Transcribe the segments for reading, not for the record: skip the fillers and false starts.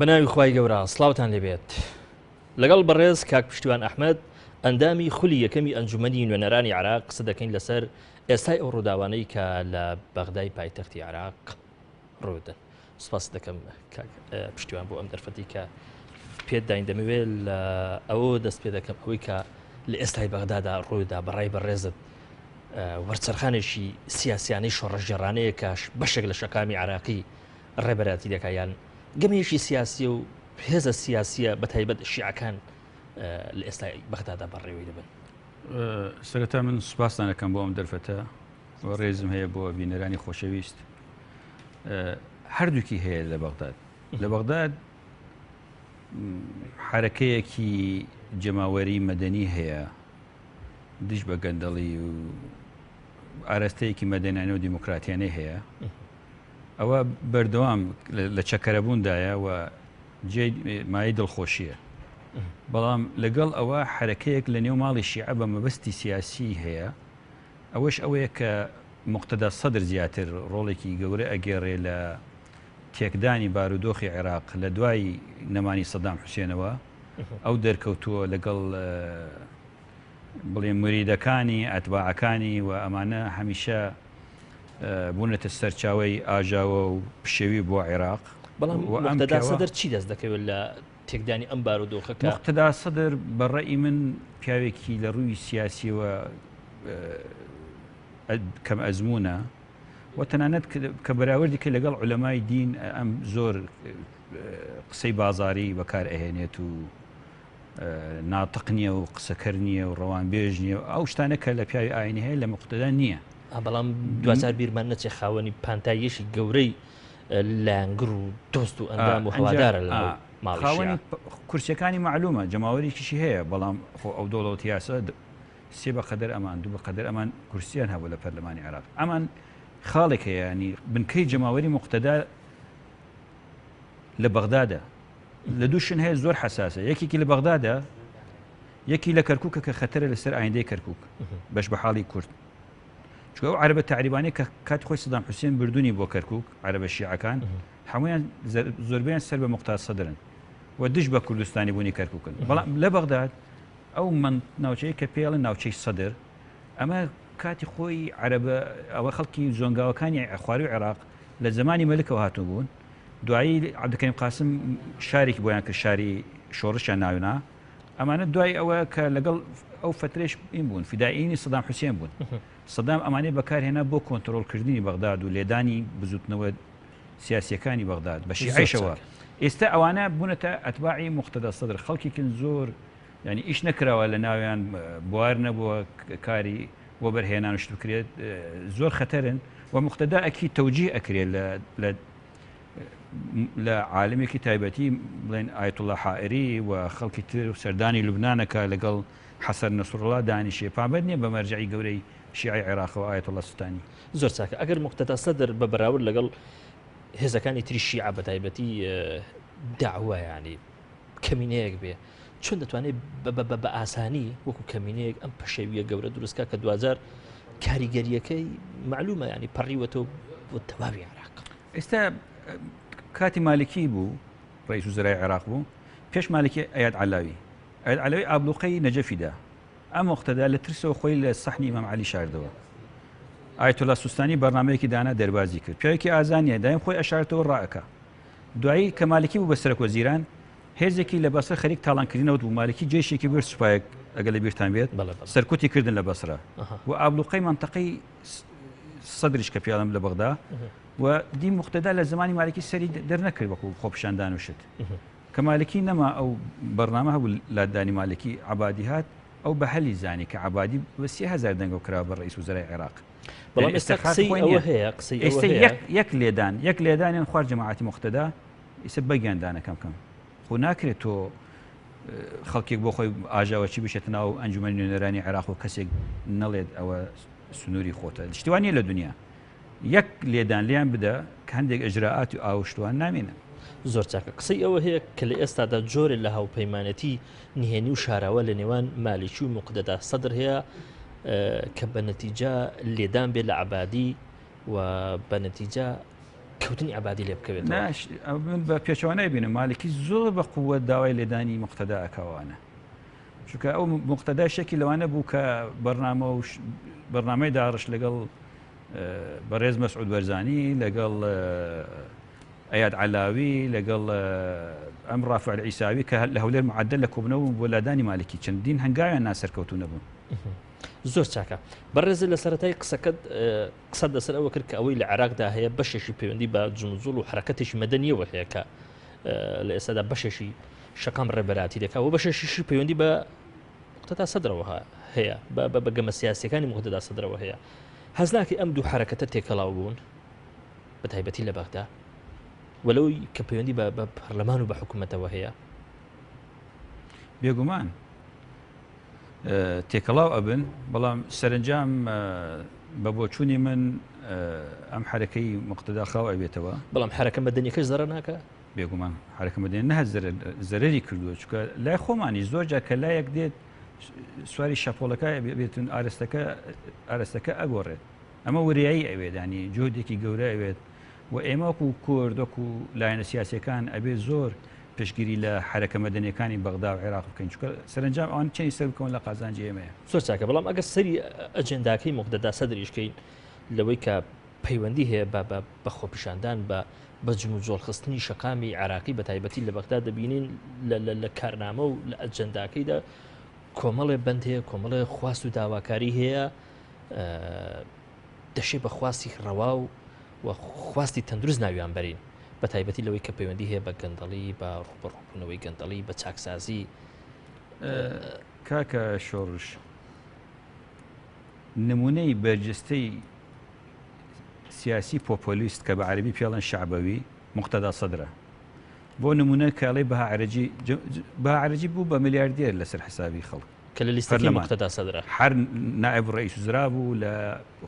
بەناوی خوای گەورە سڵاوتان لێبێت لەگەڵ بەڕێز کاک پشتیوان ئەحمەد ئەندامی خولی یەکەمی ئەنجومەنی نوێنەرانی عراق قسە دەکەین لەسەر ئێستای ئەو ڕووداوانەی کە لە بەغدای پایتەختی عراق ڕوودن. سپاس دەکەم پشتیوان بۆ ئەم دەرفەتی کە پێت داین دەمەوێت لە ئەوە دەست پێ دەکەم ئەوەی کە لە ئێستای بەغدادا ڕوویدا بەڕای بەڕێزت وەرچەرخانێکی سیاسیانەی شۆڕەژێڕانەیە کاش بەشێک لە شەکامی عراقی ڕێبەراتی دەکایان گەمێکی سیاسی و هێزە سیاسیە بە تایبەت شیعەکان لە ئێستای بەغدادا بەڕێوەی دەبن. سەرەتا من سوپاسدانەکەم بۆ ئەم دەرفەتە ڕێزم هەیە بۆ بینەرانی خۆشەویست. هەردووکی هەیە لە بەغداد. لە بەغداد حرەکەیەکی جەماوەری مەدەنی هەیە، دش بە گەندەڵی و ئاراستەیەکی مەدەنیانە و دیموکراتیانەی هەیە. ئەوە بەردەوام لە چەکەرەبووندایە و مای دڵخۆشیە. بەڵام لەگەڵ ئەوە حرەکەیەک لە نێو ماڵی شیعە بە مەبەستی سیاسی هەیە. ئەوەش ئەوەیە کە مقتەدا سەدر زیاتر ڕۆڵێکی گەورە ئەگەڕێ لە تێکدانی بارودۆخی عێراق لە دوای نەمانی سەدام حوسێنەوە. ئەو دەرکەوتووە لەگەڵ بڵێ مریدەکانی ئەتباعەکانی و ئەمانە هەمیشە بوونەتە سەرچاوی ئاژاوە و پشێوی بۆ عێراق. بەڵام مقتەدا سەدر چی دەست دەکەوێت لە تێکدانی ئەم بارودۆخەکە؟ مقتەدا سەدر بەڕێی من پیاوێکی لە ڕووی سیاسیەوە کەم ئەزمونە و تەنانەت کە بەراوردی کە لەگەڵ عولەمای دین ئەم زۆر قسەی بازاری بەکار ئەهێنێت و ناتق نییە و قسەکەر نییە و ڕەوانبێژ نییە و ئەو شتانە کە لە پیاوی ئاینی هەیە لە مقتەدا نییە. بەڵام دوزار بیرمان نەچێ خاوەنی پانتاییەشی گەورەی لانگر و دۆست و ئەندام و هەوادارە لە خاوەنی کورسیەکانی معلومە جەماوەریکیشی هەیە، بەڵام خۆ ئەو دۆڵەوە یاسە سێ بە قەدەر ئەمان دوو بە قەدەر ئەمان کورسیان هەبوو لە پەرلەمانی عێراق. ئەمان خاڵێک هەیە، ینی بنکەی جەماوەری مقتەدا لە بەغدادە لە دووشن هەیە زۆر حساسە. یەکێکی لە بەغدادە، یەکی لە کەرکووکە کە خەتەرە لەسەر ئایندەی کەرکووک بەش بە حاڵی کورد. چکە ئەو عەرەبە تاعریبانەی کە کاتی خۆی سەدام حوسێن بردوونی بۆ کەرکووک عەرەبە شیعەکان هەمویان زۆربیان سەر بە مقتاد سەدرن و دش بە کوردستانی بوونی کەرکووکن. بەڵام لە بەغداد ئەو ناوچەیە کە پێڵن ناوچەی سەدر، ئەمە کاتی خۆی عەرەبە ئەوە خەڵکی زۆنگاوەکانی خواروی عێراق لە زمانی مەلکەوە هاتوو بوون. دوایی عەبدولکەریم قاسم شارێکی بۆیان کە شاری شۆڕشیان ناوینا. ئەمانە دوای ئەوە کە لەگەڵ ئەو فترێش این بوون فیدائینی سەدام حوسێن بوون. سەدام ئەمانەی بەکارهێنا بۆ کۆنتترۆلکردنی بەغداد و لێدانی بزوتنەوە سیاسیەکانی بەغداد بە شیعەیشەوە. ئێستا ئەوانە بوونەتە ئەتباعی مقتەدا سەدر، خەڵکیکن زۆر ینی ئیش نەکراوە لە ناویان بوار نەبووە کاری بۆ بەرهێنان شت بکرێت، زۆر خەتەرن و مقتەدا ئەکی تەوجیه ئەکرێت لە عالمێکی تایبەتی بڵێن ئایەتوڵڵا حائری و خەڵکی تر و سەردانی لوبنانەکە لەگەڵ حەسەن نەسڕڵڵا دانیشێ پابەت نییە بە مەرجعی گەورەی شیعی عێراقەوە ئایەتوڵڵا سوتانی. زۆر چاکە. ئەگەر مقتەدا سەدر بە بەراورد لەگەڵ هێزەکانی تری شیعە بە تایبەتی داعوە ینی کەمینەیەک بێ، چۆن دەتوانێت بە ئاسانی وەکو کەمینەیەک ئەم پەشێویە گەورە دروستکە کە دوزار کاریگەریەکەی معلومە ینی پەڕیوەتەوە بۆ تەواوی عێراق؟ ئێستا کاتی مالکی بوو، ڕئیس وزرای عێراق بوو، پێش مالکی ئەیاد عەلاوی ئابلوقەی نەجەفیدا ئەم مقتەدا لە ترسەوە خۆی لە سەحنی ئیمام عەلی شاردەوە. ئایەتوڵڵا سوستانی بەرنامەیەکی دانا دەربازی کرد، پیاوێکی ئازانیە، دایم خۆی ئەشارتەوە ڕائەکە. دوایی کە مالکی بوو بە سەرۆکوەزیران، هێزێکی لە بەسرە خەریک تاڵانکردنەوە بوو. مالکی جێشێکی برد سوپایەک ئەگەر لە بیرتان بێت سەرکوتی کردن لە بەسرە و ئابلوقەی منتەقەی سەدریش کە پیاڵم لە بەغدا و دی مقتەدا لە زمانی مالکی سەری دەرنەکرد وەکو خۆپشاندان وشت. کە مالکی نەما ئەو بەرنامە هەبوو لادانی مالکی عەبادی هات، ئەو بە هەلی زانی کە عەبادی بە 30,000 دەنگەوە کرا بە ڕئیس وزرای عێراق. بەڵام ئێستا قسەی ئەوە هەیە، یەک لێدانیان خوارد جەماعەتی مقتەدا ئێستا بەگیاندانە کەم خۆ ناکرێت تۆ خەڵکێک بۆ خۆی ئاژاوەچی بشێت ناو ئەنجومەنی نوێنەرانی عێراق و کەسێک نەڵێت ئەوە سنووری خۆتە. شتوانیە لە دنیا یەک لێدان لیان بدە کە هەندێک ئەجراعاتی و ئاوشتوان نامێنە. زۆر چاکە. قسەی ئەوە هەیە کە لە ئێستادا جۆرێک لە هاوپەیمانەتی نهێنی و شاراوە لە نێوان مالکی و مقتەدا سەدر هەیە کە بە نەتیجە لێدان بێت لە عەبادی و بە نەتیجە کەوتنی عبادی لێ بکەوێت ناش من بە پێچوانای بینم مالکی زۆر بە قووەت داوای لێدانی مقتەدا ئەکەوانە چونکە ئەو مقتەدا شێکی لەوانە بوو کە بەرنامەی داڕش لەگەڵ بەڕێز مەسعود بەرزانی لەگەڵ ئەیاد علاوی لەگەڵ ئەم ڕافع عیساوی کە لە هەولێر معدل لە کۆبنەوە بۆ لادانی مالکی چەندین هەنگاویان ناسەرکەوتو نەبوون زۆر چاکە بەڕێز لە سەرەتای قسەکەت قسەت لەسەر ئەوە کرد کە ئەوەی لە عێراقدا هەیە بەشێکی پەیوەندی بە جموزوڵ و حرەکەتێکی مەدەنیەوە هەیە کە لە ئێستادا بەشێکی شەقام ڕێبەراتی دەکات و بەشێکی پەیوەندی بە مقتەدا سەدرەوە هەیە بە گەمە سیاسیەکانی مقتەدا سەدرەوە هەیە هەز ناکەی ئەم دوو حرەکەتە تێکەڵاو بوون بە تایبەتی لە بەغدا وەلەوەی کە پەیوەندی بە پەرلەمان و بە حکوومەتەوە هەیە بێگومان تێکەڵاو ئەبن بەڵام سەرنجام بە بۆچوونی من ئەم حرەکەی مقتەدا خاو ئەبێتەوە بەڵام حرەکە مەدەنیەکەش زەرە ناکە بێگومان حرەکە مەدەنی نەهە زەرەری کردووە چکە لای خۆمانی زۆر جا کە لایەک دێت سواری شەپۆڵەکە بێتون ئارەستەکە ئەگۆڕێت ئەمە وریایی ئەوێت ینی جۆدێکی گەورە ئەوێت و ئێمەکو کۆردۆک و لایەنە سیاسەکان ئەبێت زۆر پشگیری لە حرەکە مەدەنیەکانی بەغدا و عێراق بکەین چکە سەرنجام ئەوان چەندی سەر بکەون لە قازانجی ئێمەیە زۆر چاکە بەڵام ئەگەر سەری ئەجێنداکەی مقتەدا سەدریشکەین لەوەی کە پەیوەندی هەیە بە خۆپیشاندان بە جموجۆڵخستنی شەقامی عراقی بە تایبەتی لە بەغدا دەبینین لە کارنامە و لە ئەجەنداکەیدا کۆمەڵێ بەند هەیە کۆمەڵێ خواست و داواکاری هەیە دەشێ بە خواستی ڕەوا و خواستی تەندروست ناویان بەرین بە تایبەتی لەوەی کە پەیوەندی هەیە بە گەندەڵی بە ڕوبەڕووبوونەوەی گەندەڵی بە چاکسازی کاکە شۆڕش نمونەی بەرجستەی سیاسی پۆپۆلیست کە بە عەربی پێڵەن شعبەوی مقتەدا سەدرە بۆ نمونە کاڵی بەهاعرەجی بوو بە ملیاردێر لەسەر حسابی خەڵک کە لە لیستەکەی مقتەدا سەدرە هەر نائب ڕئیس وزرا بوو لە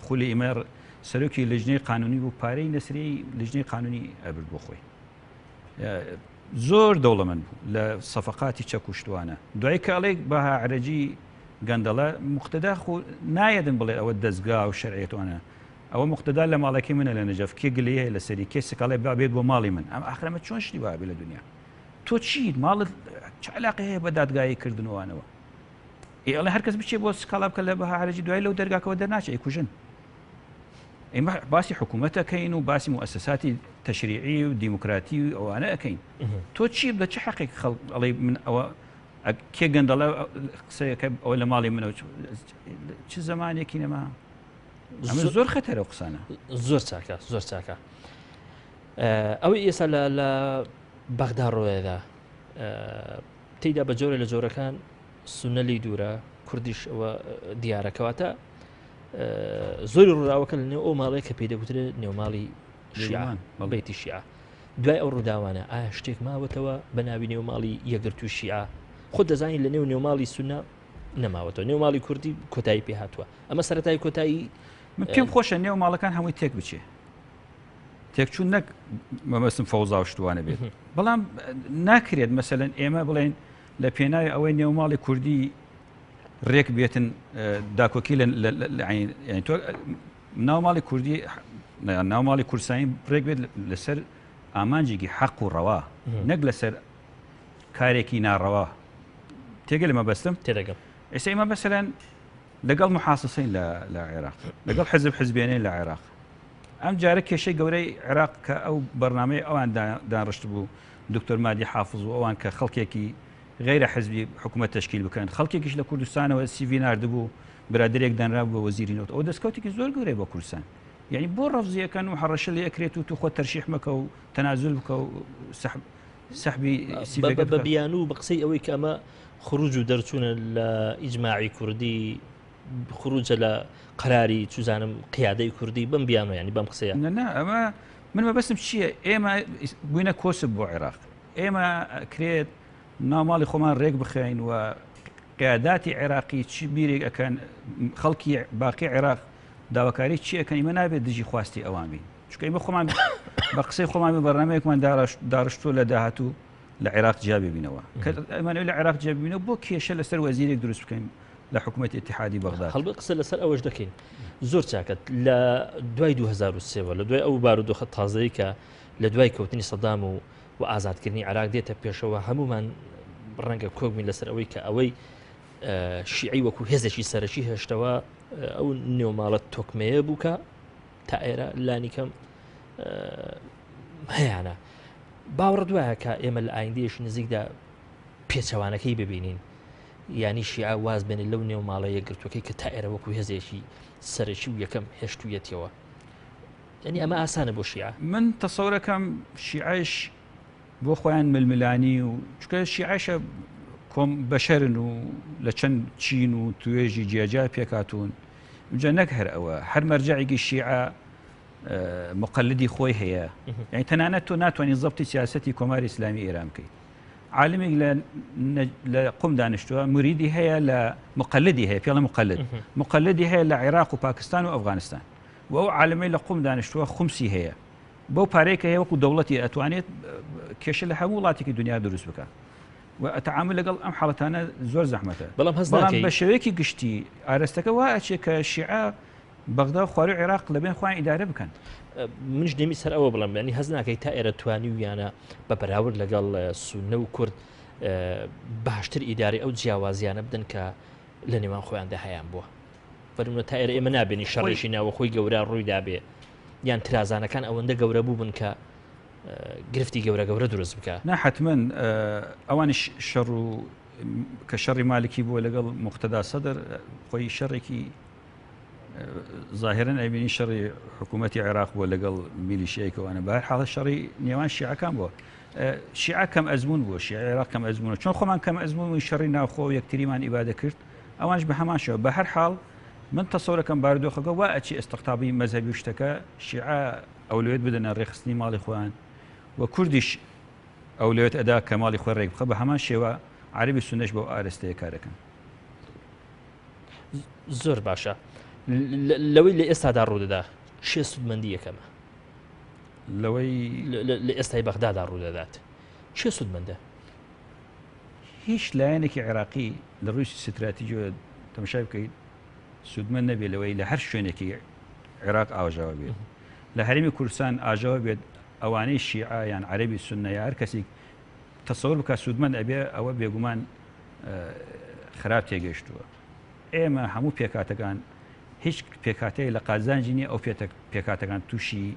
خولی ئیمەر سەرۆکی لەژنەی قانونی بوو پارەی نەسری لەژنەی قانونی ئەبرد بۆ خۆی زۆر دەوڵەمەند بوو لە سەفەقاتی چەکوشتوانە دوای کاڵێک بەهاعرەجی گەندەڵە مقتەدا خۆ نایەدن بڵێ ئەوە دەستگا و شەرعێتوانە ئەوە مقتەدا لە ماڵەکەی منە لە نەجەف کێ گلەیە هەیە لەسەری کێ سکاڵێ بابێت بۆ ماڵی من ئەم ئاخرەمە چۆن شتی وابێ لە دنیا تۆ چیت ماڵت چ عەلاقەی هەیە بە دادگایی کردنەوەوانەوە ئێڵێ هەرکەس بچێ بۆ سکاڵا بکە لە بەهاعرەجی دوای لەو دەرگاکەوە دەرناچێ ئەیکوژن ئێمە باسی حکوومەتەکەین و باسی مؤسساتی تەشریعی و دیموکراتی و ئەوانە ئەەکەین تۆ چی بە چه حەقێک خەڵک ئەڵێ من ئەوە کێ گەندەڵە قسەیەکە ئەوە لە ماڵی منەوە چ زمانێکی نەما ئەمە زۆر خەتەرە قسانە زۆر چاکە زۆر چاکە ئەوەی ئێستا لە بەغدا ڕۆیەدا تێیدا بە جۆرە لە جۆرەکان سونە لی دوورە کوردیش ئەوە دیارەکەواتە زۆری ڕووداوەکە لە نێو ئەو ماڵەیە کە پێی دەگوترێت نێوماڵی شیعان بەڵێتی شیعە دوای ئەو ڕووداوانە ئایا شتێک ماوەتەوە بە ناوی نێوماڵی یەکگرت و شیعە خۆت دەزانین لە نێو نێوماڵی سونە نەماوەتەوە نێوماڵی کوردی کۆتایی پێ هاتووە ئەمە سەرەتای کۆتایی من پێم خۆشە نێو ماڵەکان هەمووی تێک بچێ تێکچوون نەک مەمەستم فەوزا و شتوانە بێت بەڵام ناکرێت مەسەلەن ئێمە بڵێن لە پێناوی ئەوەی نێوماڵی کوردی ڕێک بێتن داکۆکی تۆ ناوماڵی کوردی ناوماڵی کورسایی ڕێک بێت لەسەر ئامانجێکی حەق و ڕەوا نەک لەسەر کارێکی ناڕەوا تێگە لە مەبەستم تێدەگەم ئێستا ئێمە مەسەلەن لەگەڵ محاسسەین لە عێراق لەگەڵ حزب حزبێنەی لە عێراق ئەم جارە کێشەی گەورەی عێراق کە ئەو بەرنامەی ئەوان دانڕشت بوو دکتۆر مادی حافظ و ئەوان کە خەڵکێکی غیرە حزبی حکوومەت تشکیل بکەن خەڵکێکیش لە کوردستانەوە سیڤی ناردبوو برادێک دانرا بووە وەزیرینەوە ئەو دەستکەوتێکی زۆر گەورەی بۆ کوردستان یعنی بۆ ڕەفزیەکەن و حەڕەشە لێ ئەکرێت و تو خۆ تەرشیح مەکە و تەنازل بکە و سەحبی سیڤەکە بە بیان و بە قسەی ئەوەی کە ئەمە خروج و دەرچوونە لە ئیجماعی کوردی خروجە لە قەراری چوزانم قیادەی کوردی بم بیانەوە ینی بەم قسەیە ئەمە من مەبەستم چییە ئێمە بووینە کۆسب بۆ عێراق ئێمە کرێت ناوماڵی خۆمان ڕێک بخەین و قیاداتی عێراقی چی بیرێک ئەەکەن خەڵکی باقی عێراق داواکاری چی ئەەکەن ئمە نابێت دژی خواستی ئەوان بین چکە ئمە خۆمان بە قسەی خۆمان بەڕنامەیەکمان داڕشتۆ لە داهاتوو لە عێراق جیابێ بینەوە کە ئەمانەوە لە عێراق جیابینەوە بۆ کێشە لەسەر وەزیرێک دروست بکەین لە حکوومەت اتحادی بەغداد. هەڵبێ قسە لەسەر ئەوەش دەکەین زۆر چاکەت لە دوای 2023 لە دوای ئەو بارودۆخە تازەی کە لە دوای کەوتنی سەدام و ئازادکردنی عراق دێتە پێشەوە هەمومان ڕەنگە کۆبووین لەسەر ئەوەی کە ئەوەی شیعی وەکو هێزێکی سەرەکی هێشتەوە ئەو نێوماڵە تۆکمەیە بووکە تا ئێرە لانیکەم هەیەە باوەڕ دوایە کە ئێمە لە ئایندەیەش نزیکدا پێچەوانەکەی ببینین ینی شیعە واز بێنێت لەو نێوماڵە یەکگرتوەکەی کە تا ئێرە وەکو هێزێکی سەرەکی و یەکەم هێشتویەتەوە ینی ئەمە ئاسانە بۆ شیعە من تەسەورەکەم شیعش بۆ خۆیان ململانی و چکە شیعشە کۆم بەشەرن و لە چەند چین و توێژی جیاجا پێکاتون جا نەک هەر ئەوە هەر مەرجعێکی شیعە مقلدی خۆی هەیە یعنی تەنانەت تۆ ناتوانانی زەبتی سیاسەتی کۆماری ئیسلامی ئێران بکەیت عالمێک لە قوم دانیشتووە مریدی هەیە لە مقلدی هەیە پێڵە مقلدی هەیە لە عێراق و پاکستان و ئەفغانستان و ئەو عالمەی لە قوم دانیشتووە خومسی هەیە بەو پارێکە هەیە وەکو دەوڵەتی ئەتوانێت کێشە لە هەموو وڵاتێکی دنیا دروست بکە و ئەتەعامل لەگەڵ ئەم حاڵەتانە زۆر زەحمەتە بەڵام بە شێوەیەکی گشتی ئاراستەکە وا ئەچێت کە شیعە بەغدا خوارەوی عێراق لەبێن خۆیان ئیدارە بکەن منش دەمی سەر ئەوە بڵم ینی هەز ناکەی تا ئێرە توانی و یانە بە بەراورد لەگەڵ سونە و کورد باشتر ئیداری ئەو جیاوازیانە بدەن کە لە نێوان خۆیاندا هەیان بووە فەرمونە تا ئێرە ئێمە نابێنی شەڕێکی ناوە خۆی گەورە ڕوویدا بێ یان ترازانەکان ئەوەندە گەورە بوو بن کە گرفتی گەورە دروست بکە نەحتمما ئەوانی شەڕ و کە شەڕی مالکی بووە لەگەڵ مقتەدا سەدر خۆی شەڕێکی ظاهرن ئەبینی شەڕی حکوومەتی عێراق بووە لەگەڵ میلیشیایکەوانە بە هەر حاڵە شەڕی نێوان شیعەکان بووە شیعە کەم ئەزمون بووە شیعە عێراق کەم ئەزمونە چۆن خۆمان کەم ئەزمون و شەڕی ناوخۆ و یەکتریمان ئیبادە کرد ئەوانش بە هەمان شێوە بە هەر حاڵ من تەسەورەکەم بارودۆخەکە وا ئەچی ئەستەقتابی مەذهبی شتەکە شیعە ئەولوێت بدەنە ڕێخستنی ماڵی خۆیان و کوردیش ئەولوێت ئەدا کە ماڵی خۆی ڕێک بخە بە هەمان شێوە عەرەبی سونەش بۆ ئارەستەیە کارەکەن زۆر باشە لەوەی لە ئێستادا ڕوودەدا شێ سودمەندی یەکەمە لەوەی لە ئێستای بەغدادا ڕوودەدات چێ سودمەندە هیچ لایەنێکی عێراقی لە ڕووی استراتیژیۆ تەماشای بکەیت سودمەند نەبێت لەوەی لە هەر شوێنێکی عێراق ئاژاوە بێت لە هەرێمی کوردستان ئاژاوە بێت ئەوانەی شیعە یان عەرەبی سونە یا هەر کەسێک تەسەوور بکە سودمەند ئەبێ ئەوە بێگومان خراپ تێگەیشتووە ئێمە هەموو پێکاتەکان هیچ پێکاتەیە لە قازانجی نیە ئەو پێکاتەکان تووشی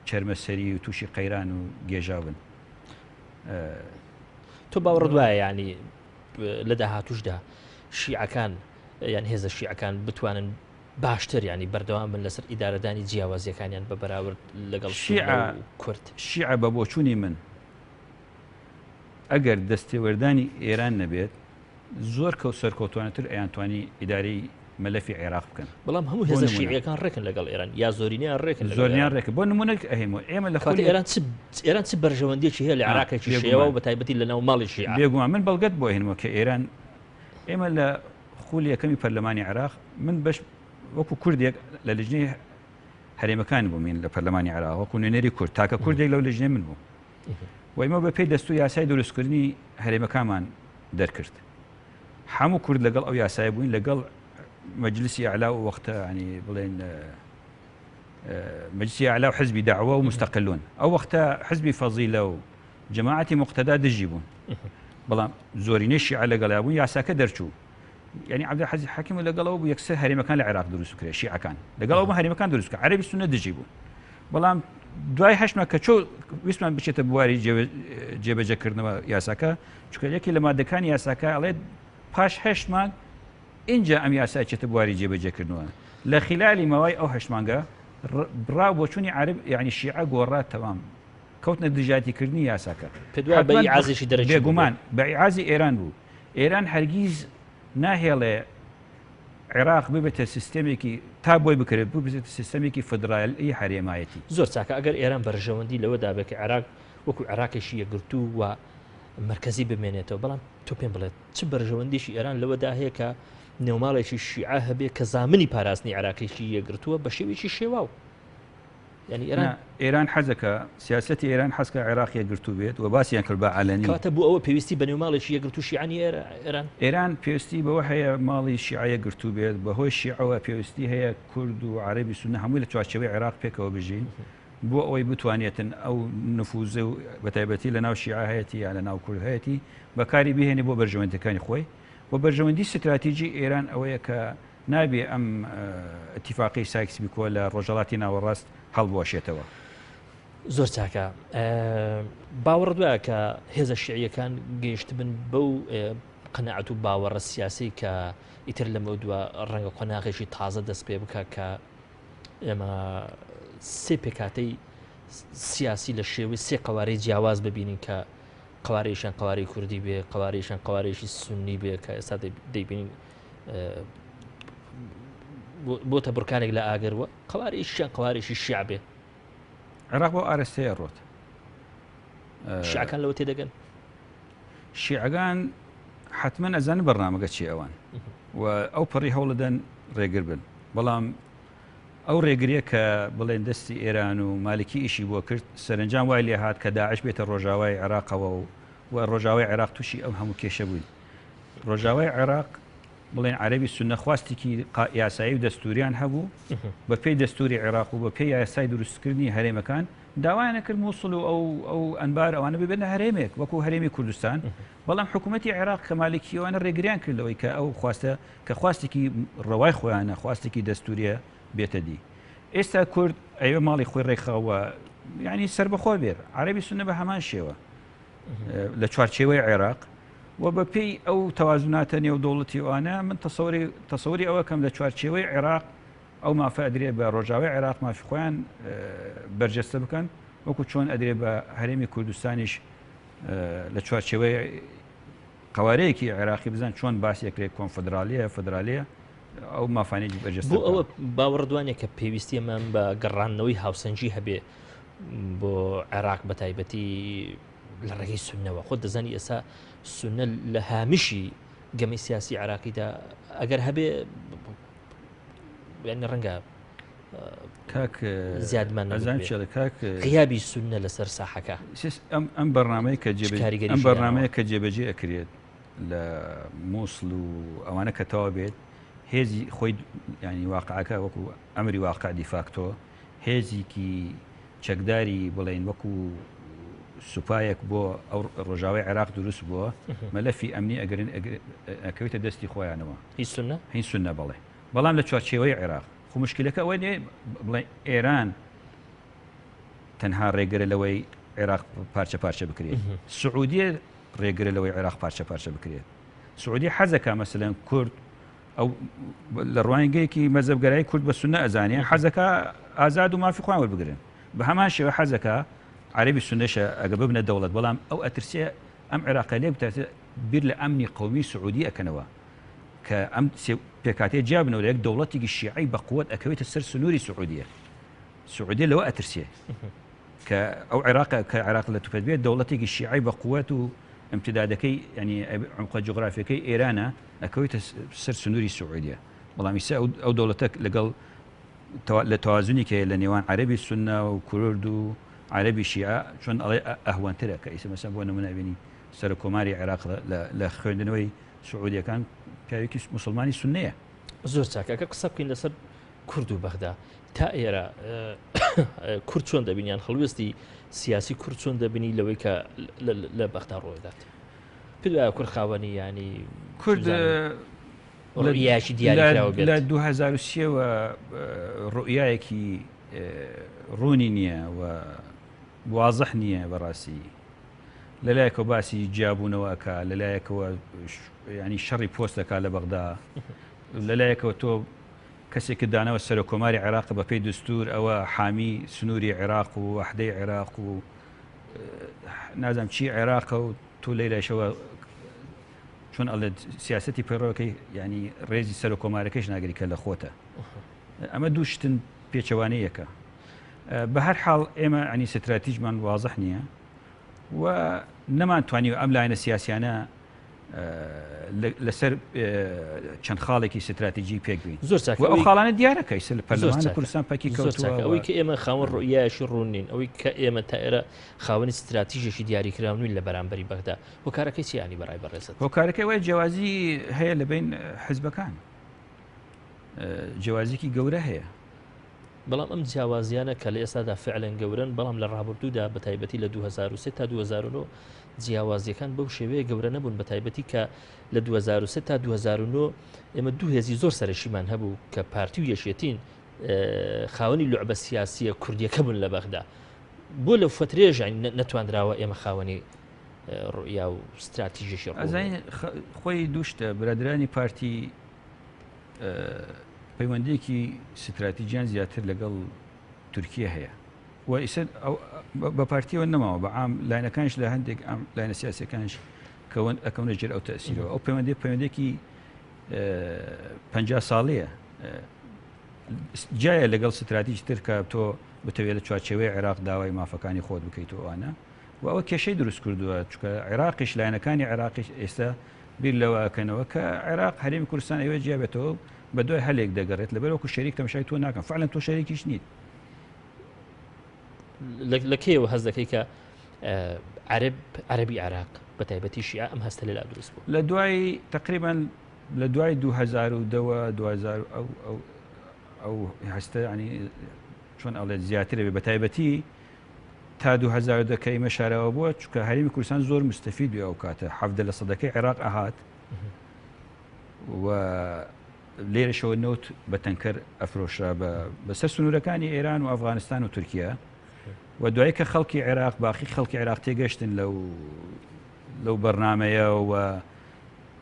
چەرمەسەری و تووشی قەیران و گێژاو بن تۆ باوەڕ دوایە ینی لە داهاتوشدا شیعەکان یان هێزە شیعەکان بتوانن باشتر ینی بەردەوام بن لەسەر ئیدارەدانی جیاوازیەکانیان بە بەراورد لەگەڵ کورد شیعە بە بۆچوونی من ئەگەر دەستێوەردانی ئێران نەبێت زۆر سەرکەوتوانەتر ئەیانتوانی ئیداری مەلەفی عێراق بکەن بەڵام هەموو هێزە شیعەکان ڕێکن لەگەڵ ئێران یا زۆرینیان ڕێکن زۆرنیان ڕێک بۆ نمونەك ئەهێمەوە ئێمە لە خۆی ئێران چ بەرژەوەندێکی هەیە لە عێراقێکی شێوە و بەتایبەتی لە ناو ماڵی شیعە بێگومان من بەڵگەت بۆ هێنمەوە کە ئێران ئێمە لە خولی یەکەمی پەرلەمانی عێراق من بەش وەکو کوردێک لە لجنەی هەرێمەکان بوومین لە پەرلەمانی عێراق وەکو نوێنەری کورد تاکە کوردێک لەو لجنەی من بوو و ئێمە بە پێی دەستوری یاسای دروستکردنی هەرێمەکانمان دەرکرد هەموو کورد لەگەڵ ئەو یاسای بووین لەگەڵ مجلسی ئەعلا و وەختە ینی بڵێن مجلسی ئەعلا و حزبی داعوە و مستەقلون ئەو وەختە حزبی فەزیلە و جەماعەتی مقتەدا دژی بوون بەڵام زۆرینەی شیعە لەگەڵا بوون یاساکە دەرچوو یعنی عەبدولحەزی حەکیم لەگەڵەوە بوو یەکسەر هەرێمەکان لە عێراق دروست کرێ شیعەکان لەگەڵەوە هەرێمەکان دروست کرد عەرەبی سونە دژی بوون بەڵام دوای هەشتمە کە چۆ ویسمان بچێتە بواری جێبەجێکردنەوە یاساکە چونکە یەکی لە مادەکانی یاساکە ئەڵێ پاش هەشت مانگ اینجا ئەم یاسای چێتە بواری جێبەجێکردنەوە لە خلالی ماوەی ئەو هەشت مانگە بڕاو بۆچوونی عەرب یعنی شیعە گۆڕات تەمام کەوتنە دژاتیکردنی یاساکە بەعازیشی دەرەکی بێگومان بەعازی ئێران بوو ئێران هەرگیز ناهێڵێ عێراق ببێتە سیستەمێکی تا بۆی بکرێت ببێتە سیستەمێکی فدرالی هەرێمایەتی زۆر چاکە ئەگەر ئێران بەرژەوەندی لەوەدا بێت کە عێراق وەکو عێراقێکی یەکگرتوو و مرکزی بمێنێتەوە بەڵام تۆ پێم بڵێت چ بەرژەوەندیشی ئێران لەوەدا هەیە کە نێوماڵێکی شیعە هەبێ کە زامنی پاراستنی عێراقێکی یەکگرتووە بە شێوێکی شێواو ینی ئێران حەزەکە سیاسەتی ئێران حەزکە عێراقیە گرتو بێت و باسییان کرد بە عەلەنی کەواتە بوو ئەوە پێویستی بە نێو ماڵێکی یەکگرتو شیعانی ئێران پێویستی بەوە هەیە ماڵی شیعە گرتو بێت بەهۆی شیعەوە پێویستی هەیە کورد و عەرەبی سونە هەمووی لە چوارچێوەی عێراق پێکەوە بژین بۆ ئەوەی بتوانێتن ئەو نفوزە و بەتایبەتی لە ناو شیعە هەیەتی یا لە ناو کورد هەیەتی بەکاری بهێنێ بۆ بەرژەوەندەکانی خۆی بۆ بەرژەوەندی استراتیژی ئێران ئەوەیە کە نابێ ئەم اتفاقی سایکس بیکۆ لە ڕۆژهەڵاتی ناوەڕاست هەڵبواشێتەوە. زۆر چاکە باوەڕ دوایە کە هێزە شیعیەکان گەیشت بن بەو قەنەعەت و باوەڕە سیاسی کە ئیتر لەمە دووە ڕەنگە قۆناغێکی تازە دەست پێ بکە کە ئێمە سێ پێکاتەی سیاسی لە شێوەی سێ قوارەی جیاواز ببینین کە قوارەیەشیان قوارەی کوردی بێ قوارەیەشیان قوارەیەکی سونی بێ کە ئێستا دەیبینین بۆتە بڕکانێک لە ئاگەروە قوارەیەشیان قوارێکی شیع بێ عێراق بۆ ئارەستەیە ڕۆت شیعەکان لەوە تێدەگەن شیعەکان حتمما ئەزانن بەرنامەکە چی ئەوان و ئەو پەڕی هەوڵدەن ڕێگر بن بەڵام ئەو ڕێگریە کە بڵێن دەستی ئێران و مالکی ئیشی بۆ کرد سەرنجام وای لێ هات کە داعش بێتە ڕۆژاوای عێراقەوە و ڕۆژاوای عێراق تووشی ئەم هەموو کێشە بووین ڕۆژاوای عێراق بڵێن عەرەبی سونە خواستێکی یاسایی و دەستوریان هەبوو بە پێی دەستوری عێراق و بە پێی یاسای دروستکردنی هەرێمەکان داوایانە کرد مووسڵ و ئەو ئەنبار ئەوانە ببێنە هەرێمێک وەکو هەرێمی کوردستان بەڵام حکوومەتی عێراق کە مالکیەوانە ڕێگریان کردەوەی کە ئەو خواستە کە خواستێکی ڕەوای خۆیانە خواستێکی دەستوریە بێتە دی ئێستا کورد ئەوێ ماڵی خۆی ڕێکخەوە یعنی سربەخۆ بێر عەرەبی سونە بە هەمان شێوە لە چوارچێوەی عێراق و بە پێی ئەو تەوازوناتە نێو دەوڵەتی ئەوانە من تەسەوری ئەوە کەم لە چوارچێوەی عێراق ئەو مافە ئەدرێ بە ڕۆژاوای عێراق مافی خۆیان بەرجەستە بکەن وەکو چۆن ئەدرێ بە هەرێمی کوردستانیش لە چوارچێوەی قوارەیەکی عێراقی بزان چۆن باسیەکرێت کۆنفدرالیە فدرالیە ئەو مافانێکی بەرجەستە بۆ ئەوە باوەڕدوانێک کە پێویستیەمان بە گەڕانەوەی هاوسەنجی هەبێ بۆ عێراق بە تایبەتی لە ڕێگەی سونەوە خۆت دەزانی ئێستا سونە لە هامشی گەمەی سیاسی عراقیدا ئەگەر هەبێ یعنی ڕەنگە زیادمان غیابی سونە لەسەر ساحەکە ئەم بەرنامەیە کە جێبەجێ ئەکرێت لە مووسڵ و ئەوانە کە تەوا بێت هێزی خۆی ینی واقعەکە وەکو ئەمری واقع دیفاکتۆ هێزیکی چەکداری بڵێن وەکو سوپایەک بۆ ئەو ڕۆژاوای عێراق دروست بووە مەلەفی ئەمنی ئەگەرن ئەکەوێتە دەستی خۆیانەوە هیچ سونە بڵێ بەڵام لە چوارچێوەی عێراق خو مشکلەکە ئەوە نێ بڵێ ئێران تەنها ڕێگرە لەوەی عێراق پارچە پارچە بکرێت سعودیە ڕێگرە لەوەی عێراق پارچە پارچە بکرێت سعودی حەزەکە مەسەلەن کورد ئەو لە ڕوانگەیەکی مەزەبگەرایی کورد بە سونە ئەزانێ حەزەکە ئازاد و مافی خۆیان وەربگرن بە هەمان شێوە حەزەکە عەرەبی سونەشە ئەگە ببنە دەوڵەت بەڵام ئەو ئەترسێ ئەم عێراقە لێ بتاتە بیر لە ئەمنی قەومی سعودی ئەکەنەوە کە ئەم پێکاتێ جیابنەوە لە یەک دەوڵەتێکی شیعی بە قووەت ئەکەوێتە سەر سنووری سعودیە سعودی لەوە ئەترسێ کە ئەو عێراق کە عێراق لە توپەت بێت دەوڵەتێکی شیعی بە قووەت و امتدادەکەی ینی عمقە جغرافیەکەی ئێرانە ئەکەوێتە سەر سنووری سعودیە بەڵام ئیسا ئەو دەوڵەتە لەگەڵ لە تەوازونی کە لە نێوان عەرەبی سونە و کورد و عەرەبی شیعە چۆن ئەڵێ ئەهوانترە کە ئیسە مەسەن بۆ نمونە بینی سەر کۆماری عێراق لە خوێندنەوەی سعودیەکان پیاوێکی مسلمانی سونەیە زۆر چاکەکە قسە بکەین لەسەر کورد و بەغدا تا ئێرە کورد چۆن دەبینیان هەڵوێستی سیاسی کورد چۆن دەبینی لەوەی کە لە بەغدا ڕۆیدات پێ کورد خاوەنی ینی کورد ڕوئیاکی دیاریکراوە بێت لە 2023ەوە ڕوئیایەکی ڕوونی نییە و وازح نییە بەڕاستی لەلایەکەوە باسی جیابوونەوەکە لەلایەکەوە ینی شەڕی پۆستەکە لە بەغدا لەلایەکەوە تۆ کەسێک دانەوە سەر کۆماری عێراق بە پێی دستور ئەوە حامی سنووری عێراق و وەحدەی عێراق و نازانم چی عێراقە و تۆ لەیلاشەوە چۆن ئەڵێ سیاسەتی پەیڕەوەکەی ینی ڕێزی سەر کۆمارەکەش ناگریکە لە خۆتە ئەمە دوو شتن پێچەوانەیەکە بە هەر حاڵ ئێمە ئەنی استراتیژمان وازح نییە و نەمانتوانی ئەم لاینە سیاسیانە لەسەر چەند خاڵێکی استراتیژی پێکبین زۆر چاکە ئەو خاڵانە دیارەکەی سل پەرلەمانی کوردستان پەکی کەوتووە ئەوەی کە ئێمە خاوەن ڕۆیایشی ڕوونین ئەوەی کە ئێمە تا ئێرە خاوەنی استراتیژێکی دیاریکراونوین لە بەرامبەری بەغدا هۆکارەکەی چیانی بەڕای بەڕێزت هۆکارەکەی وای جیاوازی هەیە لە بین حزبەکان جیاوازێکی گەورە هەیە بەڵام ئەم جیاوازیانە کە لە ئێستادا فعلەن گەورن بەڵام لە ڕابردوودا بە تایبەتی لە 2003 تا 2009 جیاوازیەکان بەو شێوەیە گەورە نەبوون بە تایبەتی کە لە 2003 تا 2009 ئێمە دوو هێزی زۆر سەرشیمان هەبوو کە پارتی و یەشێتین خاوەنی لوعبە سیاسیە کوردیەکە بوون لە بەغدا بۆ لە فترێژ نەتواندراوە ئێمە خاوەنی ڕوئیا و استراتیژیشی خۆی دووشتە برادرانی پارتی پەیوەندێکی استراتیژیان زیاتر لەگەڵ تورکیا هەیە و ئیسە بە پارتیەوە نەماوە بە عام لاینەکانش لە هەندێک ئەم لاینە سیاسەکانش کەون ئەکەونە ژێر ئەو تەسیرەوە ئەو پەیوەندێکی 50 ساڵەیە جایە لەگەڵ استراتیژی تر کە تۆ بتەوێت لە چوارچێوەی عێراق داوای مافەکانی خۆت بکەیتەوەوانە و ئەوە کێشەی دروست کردووە چکە عێراقیش لاینەکانی عێراقیش ئێستا بیر لەوەکەنەوە کە عێراق هەرێمی کوردستان ئەوێ جیابێتەوە بە دوای هەلێک دەگەڕێت لەبەر وەکو شەریک تەماشای تۆ ناکەم فعلەن تۆ شەریکیش نیت لە کێوە هەز دەکەی کە عەربی عێراق بە تایبەتی شیعە ئەم هەستە لەلا دروست بوو لە دوای تقریبان لە دوای 2010 ئەو هەستە ینی چۆن ئەڵێت زیاترە بێ بە تایبەتی تا 2010 کە ئێمە شارەوە بووە چونکە هەرێمی کوردستان زۆر مستەفید بووە ئەو کاتە 70% عێراق ئەهات و لێرەشەوە نەوت بە تەنکەر ئەفرۆشرا بەسەر سنوورەکانی ئێران و ئەفغانستان و تورکیا و دوای کە خەڵکی عێراق باقی خەڵکی عێراق تێگەشتن لەو بەرنامەیە و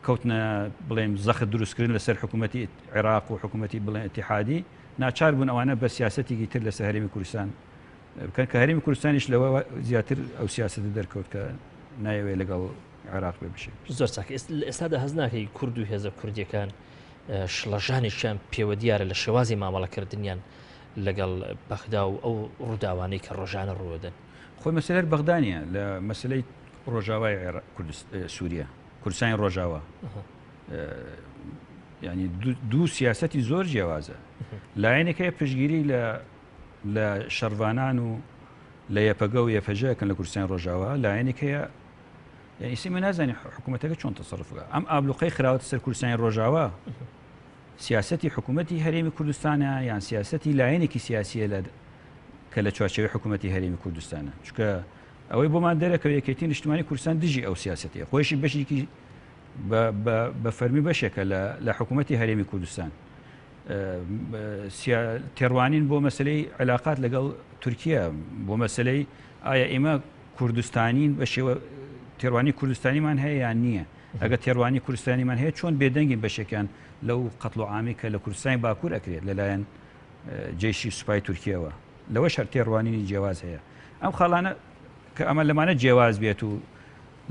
کەوتنە بڵێم زەخت دروستکردن لەسەر حکوومەتی عێراق و حکوومەتی بڵێن ئیتیحادی ناچار بوون ئەوانە بە سیاسەتێکی تر لەسەر هەرێمی کوردستان بکەن کە هەرێمی کوردستانیش لەوە زیاتر ئەو سیاسەتە دەرکەوت کە نایەوێت لەگەڵ عێراق بێ بشێت زۆر چاکە ئێستادا هەز ناکەی کورد و هێزە کوردیەکان شڵەژانێکیان پێوە دیارە لە شێوازی مامەڵەکردنیان لەگەڵ بەغدا و ئەو ڕووداوانەی کە ڕۆژانە ڕوودن خۆی مەسەلەر بەغدانیە لە مەسلەی ڕۆژاوای سووریا کوردستانی ڕۆژاوە ینی دوو سیاسەتی زۆر جیاوازە لایەنێکەیە پشتگیری لە شەڕوانان و لە یەپەگە و یەپەژەکەن لە کوردستانی ڕۆژاوە لایەنێکەیە یعنی سیمە نازانی حکوومەتەکە چۆن تەسەڕفگە ئەم ئابلوقەی خراوەتە سەر کوردستانی ڕۆژاوە سیاسەتی حکوومەتی هەرێمی کوردستانە یان سیاسەتی لایەنێکی سیاسیە کە لە چوارچێوەی حکوومەتی هەرێمی کوردستانە چکە ئەوەی بۆمان دەرەکەوە یەکێتی نیشتمانی کوردستان دژی ئەو سیاسەتەیە خۆشی بەشێکی بە فەرمی بەشێکە لە حکوومەتی هەرێمی کوردستان تێڕوانین بۆ مەسلەی علااقات لەگەڵ تورکیا بۆ مەسلەی ئایا ئێمە کوردستانین بە شێوە تێڕوانی کوردستانیمان هەیە یان نییە ئەگە تێڕوانی کوردستانیمان هەیە چۆن بێدەنگین بەشێکیان لەو قەتڵ و عامی کە لە کوردستانی باکوور ئەکرێت لەلایەن جێشی سوپای تورکیەوە لەوە شەر تێڕوانینی جیاواز هەیە ئەم خاڵانە کە ئەمە لەمانە جیاواز بێت و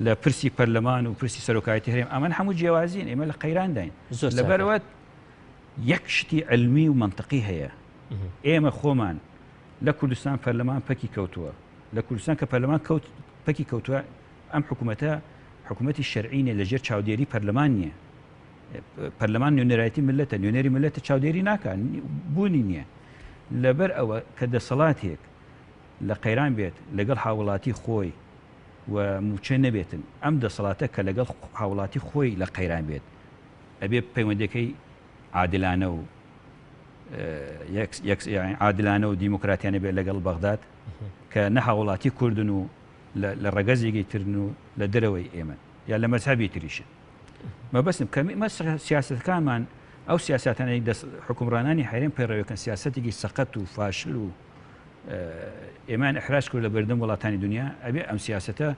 لە پرسی پەرلەمان و پرسی سەرۆکایەتی هەرێم ئەمە هەموو جیاوازین ئێمە لە قەیران داین لەبەرەوە یەک شتی علمی و منطقی هەیە ئێمە خۆمان لە کوردستان پەرلەمان پەکی کەوتووە لە کوردستان کە پەرلەمان پەکی کەوتووە ئەم حکوومەتە حکوومەتی شەرعینە لەژێر چاودێری پەرلەمان نییە پەرلەمان نوێنەرایەتی ملەتە نوێنەری ملەتە چاودێری ناکات بوونی نییە لەبەر ئەوە کە دەسەڵاتێک لە قەیران بێت لەگەڵ هاوڵاتی خۆی و موچە نەبێتن ئەم دەسەڵاتە کە لەگەڵ هاوڵاتی خۆی لە قەیران بێت ئەبێ پەیوەندەکەی عادلانە و عادلانە و دیموکراتیانە بێت لەگەڵ بەغداد کە نە هاوڵاتی کوردن و لە ڕەگەزێکی ترن و لە دەرەوەی ئێمە یا لە مەزهبی تریشن مەبەستم کە سیاسەتەکانمان ئەو سیاسەتانەی حکومڕانانی هەرێم پەیڕەوەکەن سیاسەتێکی سەقەت و فاشل و ئێمان ئەحراج کرد لە بەردەم وڵاتانی دنیا ئەبێ ئەم سیاسەتە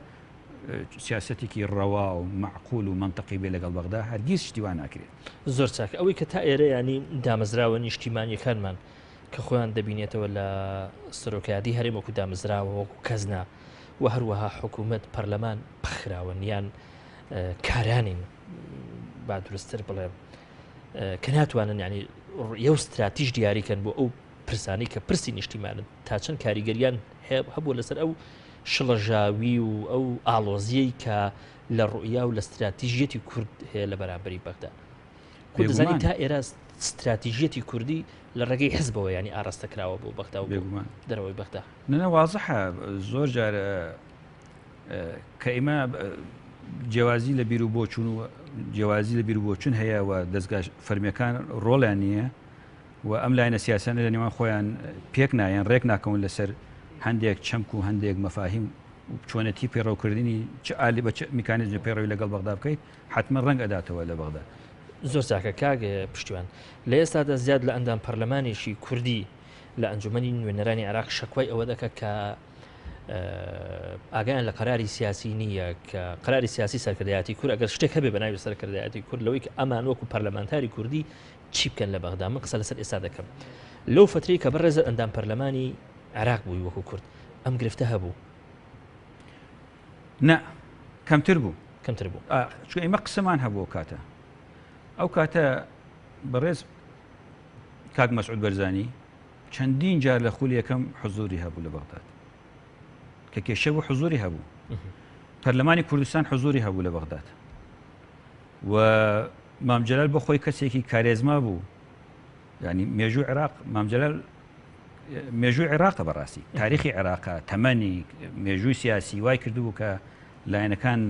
سیاسەتێکی ڕەوا و معقول و منطقی بێ لەگەڵ بەغدا هەرگیز شتیوان ناکرێت زۆر چاکە ئەوەی کە تا ئێرە ینی دامەزراوە نیشتیمانیەکانمان کە خۆیان دەبینێتەوە لە سەرۆکایەتی هەرێم وەکو دامەزراوە وەکو کەزنا و هەروەها حکوومەت پەرلەمان پخراون یان کارانین با درستتر بڵێ کە ناتوانن ینی یە استراتیژ دیاریکەن بۆ ئەو پرسانی کە پرسی نیشتیمانن تا چەند کاریگەریان هەبوو لەسەر ئەو شڵەژاوی و ئەو ئاڵۆزیەی کە لە ڕوئیا و لە استراتیژیەتی کورد هەیە لە بەرامبەری بەغدا دەزانی تا ئێرە استراتیژیەتی کوردی لە ڕێگەی حزبەوە ینی ئاراستەکراوە بۆ بەغدا و دەرەوەی بەغدا نەنە وازەحە زۆر جارە کە ئێمە جیاوازی لە بیر و بۆچوون و جیاوازی لە بیر و بۆچون هەیە و دەستگا فەرمیەکان ڕۆڵیان نییە و ئەم لایەنە سیاسەنە لە نێوان خۆیان پێک نایەن ڕێک ناکەون لەسەر هەندێک چەمک و هەندێک مەفاهیم چۆنەتی پێڕەوکردنی چ ئالی بە میکانیزم پێڕەوی لەگەڵ بەغدا بکەیت حتمما ڕەنگ ئەداتەوە لە بەغدا زۆر چاکە کاگە پشتیوان لە ئێستادا زیاد لە ئەندام پەرلەمانێکی کوردی لە ئەنجومەنی نوێنەرانی عێراق شەکوای ئەوە دەکە کە ئاگیان لە قەراری سیاسی نییە کە قەراری سیاسی سەرکردایەتی کورد ئەگەر شتێک هەبێ بە ناوی سەرکردایەتی کورد لەوەی کە ئەمان وەکو پەرلەمانتاری کوردی چی بکەن لە بەغدا من قسە لەسەر ئێستا دەکەم لەو فترەی کە بەڕێزە ئەندام پەرلەمانی عێراق بووی وەکو کورد ئەم گرفتە هەبوو نه کەمتر بوو چون ئێمە قسەمان هەبوو کاتە ئەو کاتە بەڕێز کاک مەسعود بەرزانی چەندین جار لە خولی یەکەم حزوری هەبوو لە بەغداد کە کێشە بوو حزوری هەبوو پەرلەمانی کوردستان حزوری هەبوو لە بەغداد و مامجلال بۆ خۆی کەسێکی کارێزما بوو ینی مێژوو عێراق مامجلال مێژووی عێراقە بەڕاستی تاریخی عێراقە تەمەنی مێژووی سیاسی وای کردبوو کە لایەنەکان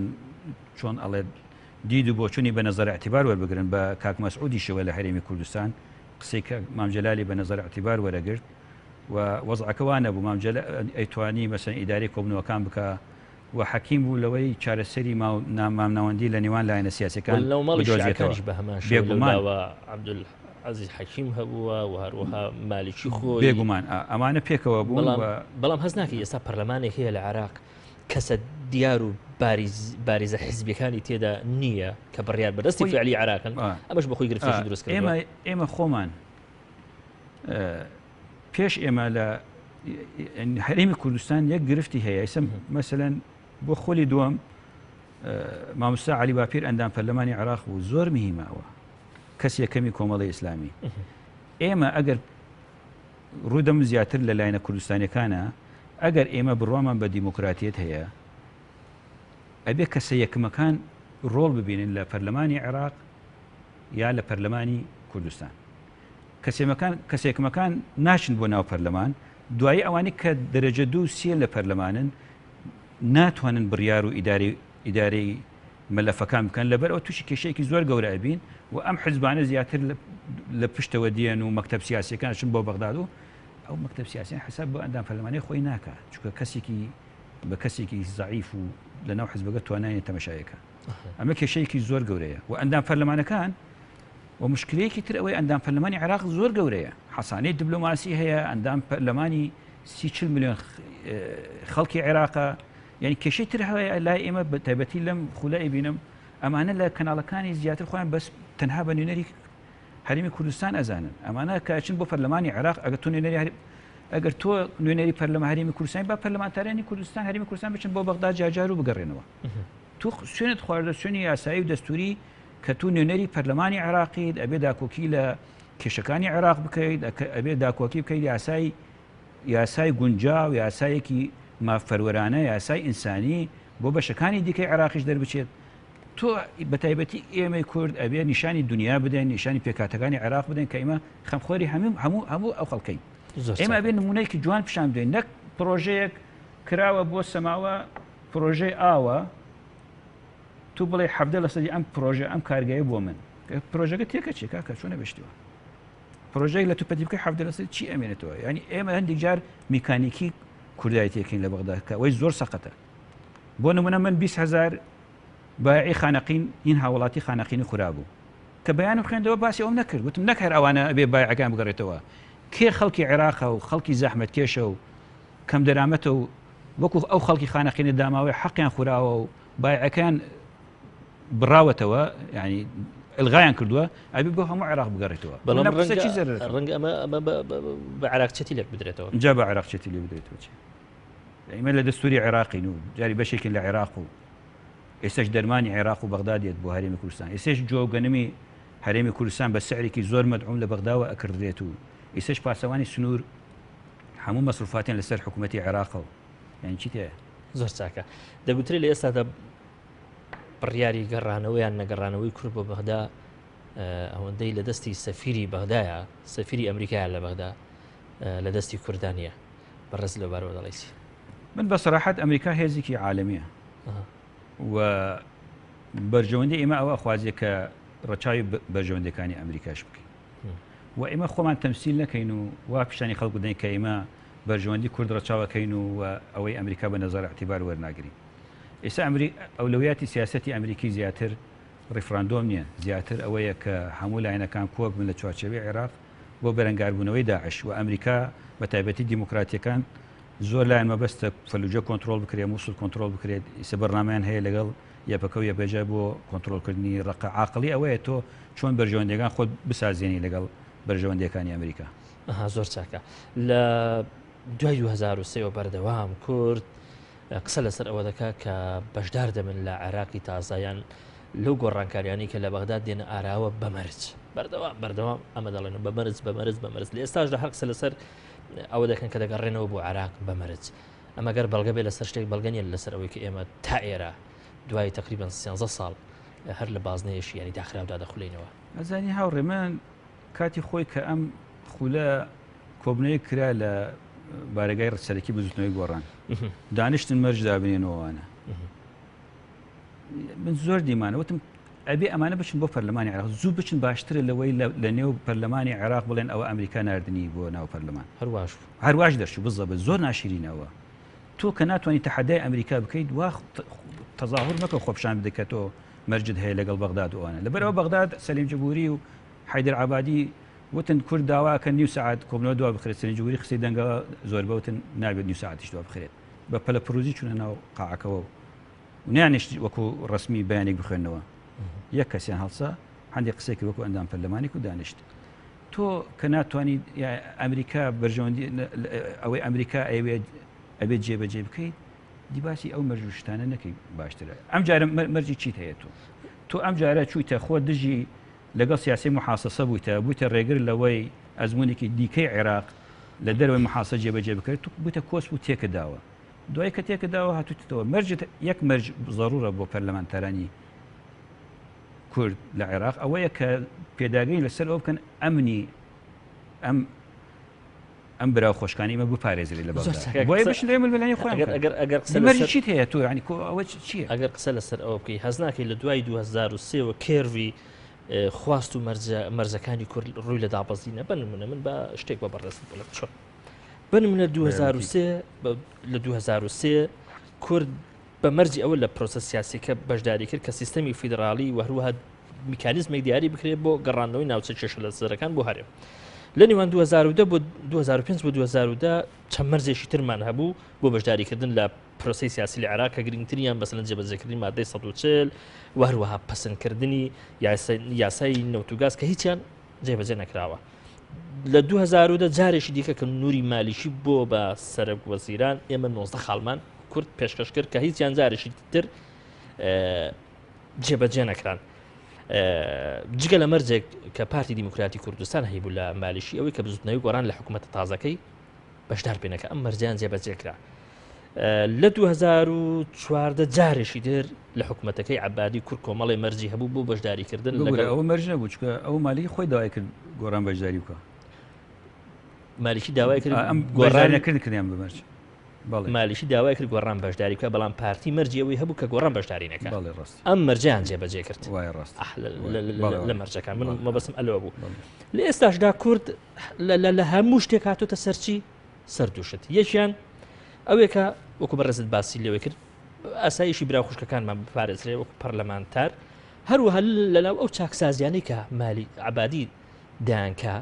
چۆن ئەڵێ دید و بۆچوونی بە نەزەر اعتیبار وەربگرن بە کاک مەسعودیشەوە لە هەرێمی کوردستان قسەی کە مامجلالی بە نەزەر اعتیبار وەرەگرت و وەزعەکە وانە بوو مامجلال ئەیتوانی مەسەن ئیداری کۆبنەوەکان بکە و حەکیم بوو لەوەی چارەسەری مامناوەندی لە نێوان لایەنە سیاسەکان بێگومانەوە عزیز حەکیم هەبووە و هەروەها مالیکی خۆی بێگومان ئەمانە پێکەوە بوو بەڵام هەز ناکە ئێستا پەرلەمانێک هەیە لە عێراق کەسە دیار و بارزە حیزبیەکانی تێدا نییە کە بڕیار بەدەستی فعلی عێراقن ئەمەش بەخۆی گرفتەی دروست ئێمە خۆمان پێش ئێمە لە هەرێمی کوردستان یەک گرفتی هەیە ئیسم مەسەلەن بۆ خۆلی دووەم مامۆستا عەلی باپیر ئەندام پەرلەمانی عێراق بوو زۆر مهمەوە کەس یەکەمی کۆمەڵی ئیسلامی ئێمە ئەگەر ڕوودەم زیاتر لە لایەنە کوردستانیەکانە ئەگەر ئێمە بڕوامان بە دیموکراتیەت هەیە ئەبێ کەسە یەکمەکان ڕۆڵ ببینن لە پەرلەمانی عێراق یا لە پەرلەمانی کوردستان کەسێکمەکان ناچن بۆ ناو پەرلەمان دوایی ئەوانی کە دەرەجە 2 3 لە پەرلەمانن ناتوانن بڕیار و ئیدارەی مەلەفەکان بکەن لەبەر ئەو تووشی کێشەیەکی زۆر گەورە ئەبین و ئەم حیزبانە زیاتر لە پشتەوە دیێن و مەکتەب سیاسیەکان چن بۆ بەغداد و ئەو مەکتەب سیاسیان حساب بۆ ئەندام پەرلەمانی خۆی ناکە چونکە کەسێکی بە کەسێکی زەعیف و لە ناو حیزبەکە توانای تەمەشایەکە ئەمە کێشەیەکی زۆر گەورەیە و ئەندام پەرلەمانەکان و مشکلەیەکی تر ئەوەی ئەندام پەرلەمانی عێراق زۆر گەورەیە حەسانەی دیبلۆماسی هەیە ئەندام پەرلەمانی 30 ملیۆن خەڵکی عێراقە یعنی کێشەی تر هەیە لای ئێمە بە تایبەتی لەم خولای بینم ئەمانە لە کەناڵەکانی زیاتر خۆیان بەس تەنها بە نوێنەری هەرێمی کوردستان ئەزانن ئەمانە کەچن بۆ پەرلەمانی عێراق ئەگەر تۆ نوێنەری ئەگەر تۆ نوێنەری پەرلەما هەرێمی کوردستان با پەرلەمانتارانی کوردستان هەرێمی کوردستان بچن بۆ بەغداد جاجار و بگەڕێنەوە تو سوێنت خواردە سوێنی یاسایی و دەستوری کە تو نوێنەری پەرلەمانی عێراقیت ئەبێ داکۆکی لە کێشەکانی عێراق بکەیت ئەبێ داکۆکی بکەیت یاسای گونجاو یاسایەکی مافەروەرانە یاسای ئینسانی بۆ بەشەکانی دیکەی عێراقیش دەربچێت تۆ بە تایبەتی ئێمەی کورد ئەبێ نیشانی دنیا بدەین نیشانی پێکاتەکانی عێراق بدەین کە ئێمە خەمخۆری هەموو ئەو خەڵکەین ئێمە ئەبێ نمونەیەکی جوان پیشان بدەین نەک پرۆژەیەک کراوە بۆ سەماوە پرۆژەی ئاوە تو بڵێ 70% ئەم پرۆژە ئەم کارگایە بۆ من پرۆژەکە تێکە چێکا کە چۆنە بشتیوە پرۆژەی لە تو پەتی بکەی 70% چی ئەمێنێتەوە ینی ئێمە هەندێک جار میکانیکی کوردایەتێکین لە بەغداد کە ئەوەی زۆر سەقەتە بۆ نمونە من 20,000 بایعی خانەقین این هاوڵاتی خانەقینی خورا بوو کە بەیانم خوێندەوە باسی ئەوم نەکرد وتم نەکەر ئەوانە ئەبێ بایعەکان بگەڕێتەوە کێ خەڵکی عێراقە و خەڵکی زەحمەت کێشە و کەم دەرامەتە و وەکو ئەو خەڵکی خانەقینی داماوەی حەقیان خوراوە و بایعەکان بڕاوەتەوە ینی ئلغایان کردووە ئەبێ بۆ هەموو عێراق بگەڕێتەوە ڕەنگە ئەمە بە عێراقچەتی لێک بدرێتەوە جا بە عێراقچەتی لێ بدرێتەوە ئێمە لە دەستوری عێراقین و جاری بەشێکین لە عێراق و ئێستش دەرمانی عێراق و بەغدادێت بۆ هەرێمی کوردستان ئێستش جۆگەنمی هەرێمی کوردستان بە سعرێکی زۆر مەدعوم لە بەغداوە ئەکردرێت و ئێستش پاسەوانی سنوور هەموو مەسروفاتیان لەسەر حکوومەتی عێراقە و یعنی چی تێ زۆر چاکە دەگوترێت لە ئێستادا بڕیاری گەڕانەوەیان نەگەڕانەوەی کورد بۆ بەغدا ئەوەندەی لە دەستی سەفیری بەغدایە سەفیری ئەمریکایە لە بەغدا لە دەستی کوردانیە بەڕێز لەبارەوە دەڵێسی من بە سەراحەت ئەمریکا هێزێکی عالەمیە و بەرژەوەندی ئێمە ئەوە خوازیە کە ڕەچاوی بەرژەوەندەکانی ئەمریکاش بکەین و ئێمە خۆمان تەمسیل نەکەین و وا پیشانی خەڵکو دەین کە ئێمە بەرژەوەندی کورد ڕەچاوەکەین و ئەوەی ئەمریکا بە نەزەر اعتیبار وەرناگرین ئێستا ئەولەویاتی سیاسەتی ئەمریکی زیاتر ڕیفراندۆم نییە زیاتر ئەوەیە کە هەموو لایەنەکان کۆک بن لە چوارچێوەی عێراق بۆ بەرەنگاربوونەوەی داعش و ئەمریکا بە تایبەتی دیموکراتیەکان زۆر لایەن مەبەستە فەلوجە کۆنتترۆل بکرێت مووسڵ کۆنتترۆل بکرێت ئیسە بەرنامەیان هەیە لەگەڵ یەپەکە و یەبێجە بۆ کۆنتترۆلکردنی ڕق عاقلی ئەوەیە تۆ چۆن بەرژەوەندەکان خۆت بسازێنی لەگەڵ بەرژەوەندەکانی ئەمریکا زۆر چاکە لە دوای 2023 بەردەوام کورد قسە لەسەر ئەوە دەکات کە بەشدار دەبن لە عێراقی تازایان لەو گۆڕانکاریانی کە لە بەغداد دێنە ئاراوە بەمەرج بەردەوام ئەمە دەڵێن بەمەرج لە ئێستاش لە هەر قسە لەسەر ئەوە دەکەن کە دەگەڕێنەوە بۆ عێراق بەمەرج ئەمە گەر بەڵگە بێ لەسەر شتێک بەڵگەنیە لەسەر ئەوەی کە ئێمە تا ئێرە دوای تقریبا 13 ساڵ هەر لە بازنەیەشی ینی داخراودا دەخولینەوە ئەزانی هاوڕێ من کاتی خۆی کە ئەم خولە کۆبنەیە کرا لە بارگای ڕسەرەکی بزوتنەوەی گۆڕان دانیشتن مەرج دابنێنەوەوانە من زۆر دیمانەوەتم ئەبێ ئەمانە بچن بۆ پەرلەمانی عێراق زوو بچن باشترە لەوەی لە نێو پەرلەمانی عێراق بڵێن ئەوە ئەمریکا نردنی بۆ ناو پەرلەمان هەرواش دەرچوو بزە بە زۆر ناشرینەوە تۆ کە ناتوانانی تەحەدای ئەمریکا بکەیت وا تەظاهر مەکە خۆپشان بدەکە تۆ مەرجت هەیە لەگەڵ بەغداد وانە لەبەرەوە بەغداد سەلیم جەبوری و حیدر عەبادی وتن کورد داواکە نیو سعات کۆبنەوە دوا بخرێت سەلیم جەبوری قسەی دەنگەوە زۆر بەوتن نابێت نیو ساعتیش دوا بخرێت بە پەلە پرۆزی چونە ناو قاعەکەەوە نیانیشت وەکو ڕسمی بەیانێک بخوێنەوە یەک کەسیان هەڵسا هەندێک قسێکی وەکو ئەندام پەرلەمانی و دانیشت تۆ کە ناتوانانی ئەمریکا بەرژەوەندی ئەوەی ئەمریکا ئەبێت جێبەجێ بکەیت دیباسی ئەو مەرجشتانە نەکەی باشترە ئەم جارە مەرجی چیت هەیە تۆ ئەم جارە چوویتە خۆ دژی لەگەڵ سیاسی محاسەسە بوویتە ڕێگر لەوەی ئەزمونێکی دیکەی عێراق لە دەروی محاسە جێبەجێ بکرێت تو بوویتە کۆس و تێکەداوە دوای کە تێکەداوە هاتوویتەوە مەرجت یەک مەرج ضرورە بۆ پەرلەمانتەرانی کورد لە عێراق ئەوەیە کە پێداگەی لەسەر ئەو بکەن ئەمنی ئەم براو خۆشکانی مە بپارێزری لە بۆی بشێ ململانی خۆیان چیت هەیە تۆ ینی ئەوە چییە ئەگەر قسە لەسەر ئەوە بکەی هەز ناکەی لە دوای 2023 کێروی خواست و مەرزەکانی کورد ڕووی لە دابەزینە بنمونە من بە شتێک بە بەڕێست بڵێ چۆن بنمونە 2023 کورد بە مەرجی ئەوە لە پرۆسە سیاسیکە بەشداری کرد کە سیستەمی فیدراالی و هەروەها میکانیزمێک دیاری بکرێت بۆ گەڕاندنەوەی ناوچە چێشە لە سەرەکان بۆ هەرێم لە نێوان 2010 بۆ 2005 بۆ 2010 چەند مەرجێکی ترمان هەبوو بۆ بەشداریکردن لە پرۆسی سیاسی لە عێراق کە گرنگتریان بەسەن جێبەجێکردنی مادەی 140 و هەروەها پەسەندکردنی یاسای نەوتوگاز کە هیچیان جێبەجێ نەکراوە لە 2010 جارێکی دیکە کە نووری مالیشی بۆ بە سەرۆک وەزیران ئێمە 19 خاڵمان کورد پێشکەش کرد کە هیچیان جارێکی تر جێبەجێ نەکران جگە لە مەرجێک کە پارتی دیموکراتی کوردستان هەیبوو لە مالیشی ئەوەی کە بزوتنەوەی گۆڕان لە حکوومەتە تازەکەی بەشدار پێنەکە ئەم مەرجیان جێبەجێکرا لە 2014 جارێکی تر لە حکوومەتەکەی عەبادی کورد کۆمەڵی مەرجی هەبوو بۆ بەشداریکردن ئەوە مەرج نەبوو چکە ئەو مالی خۆی داوای کرد گۆڕان بەشداری بکە مالیشی داوای کرد گۆڕان نەکردیان بمەرج مالیشی داوای کرد گۆڕان بەشداری بکە بەڵام پارتی مەرجی ئەوەی هەبوو کە گۆڕان بەشداری نەکات ئەم مەرجیان جێبەجێ کرد لە مەرجەکان من مەبەستم ئەلەوە بوو لە ئێستاشدا کورد لە هەموو شتێک هاتوتە سەرچی سەردووشت یەکیان ئەوەیە کە وەکو بەڕێزت باسی لێوە کرد ئاسایشی برا خوشکەکانمان بپارێزرێ وەکو پەرلەمانتار هەروەها لەناو ئەو چاکسازیانەی کە مالی عەبادی دایانکە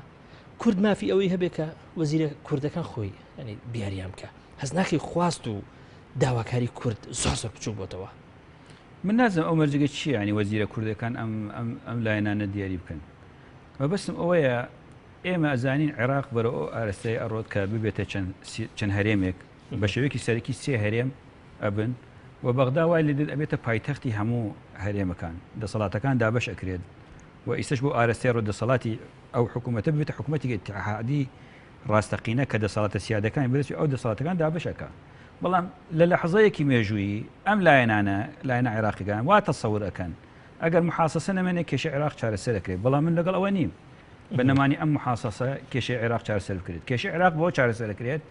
کورد مافی ئەوەی هەبێت کە وەزیرە کوردەکان خۆی ینی دیاریان بکە هەز ناکەی خواست و داواکاری کورد زۆر بچوو بۆتەوە من نازم ئەو مەرجگە چیە ینی وەزیرە کوردەکان ئەم لایەنانە دیاری بکەن مەبەستم ئەوەیە ئێمە ئەزانین عێراق بەرەو ئارەستەی ئەڕۆت کە ببێتە چەند هەرێمێک بە شێوەیەکی سەرەکی سێ هەرێم ئەبن و بەغدا وای لێ ئەبێتە پایتەختی هەموو هەرێمەکان دەسەڵاتەکان دابەش ئەکرێت و ئیسش بۆ ئارەستەی ڕۆ دەسەڵاتی ئەو حکوومەتە بێتە حکوومەتێکی اتحادی ڕاستەقینە کە دەسەڵاتە سیادەکان بێت ئەو دەسەڵاتەکان دابەشەکە بەڵام لە لەحظەیەکی مێژووی ئەم لایەنە عێراقیەکان وا تەسەور ئەکەن ئەگەر محاسەسە نەمێنێ کێشە عێراق چارەسەر دەکرێت بەڵام من لەگەڵ ئەوە نیم بە نەمانی ئەم محاسەسە کێشەی عێراق چارەسەر بکرێت کێشەی عێراق بۆ چارەسەر دەکرێت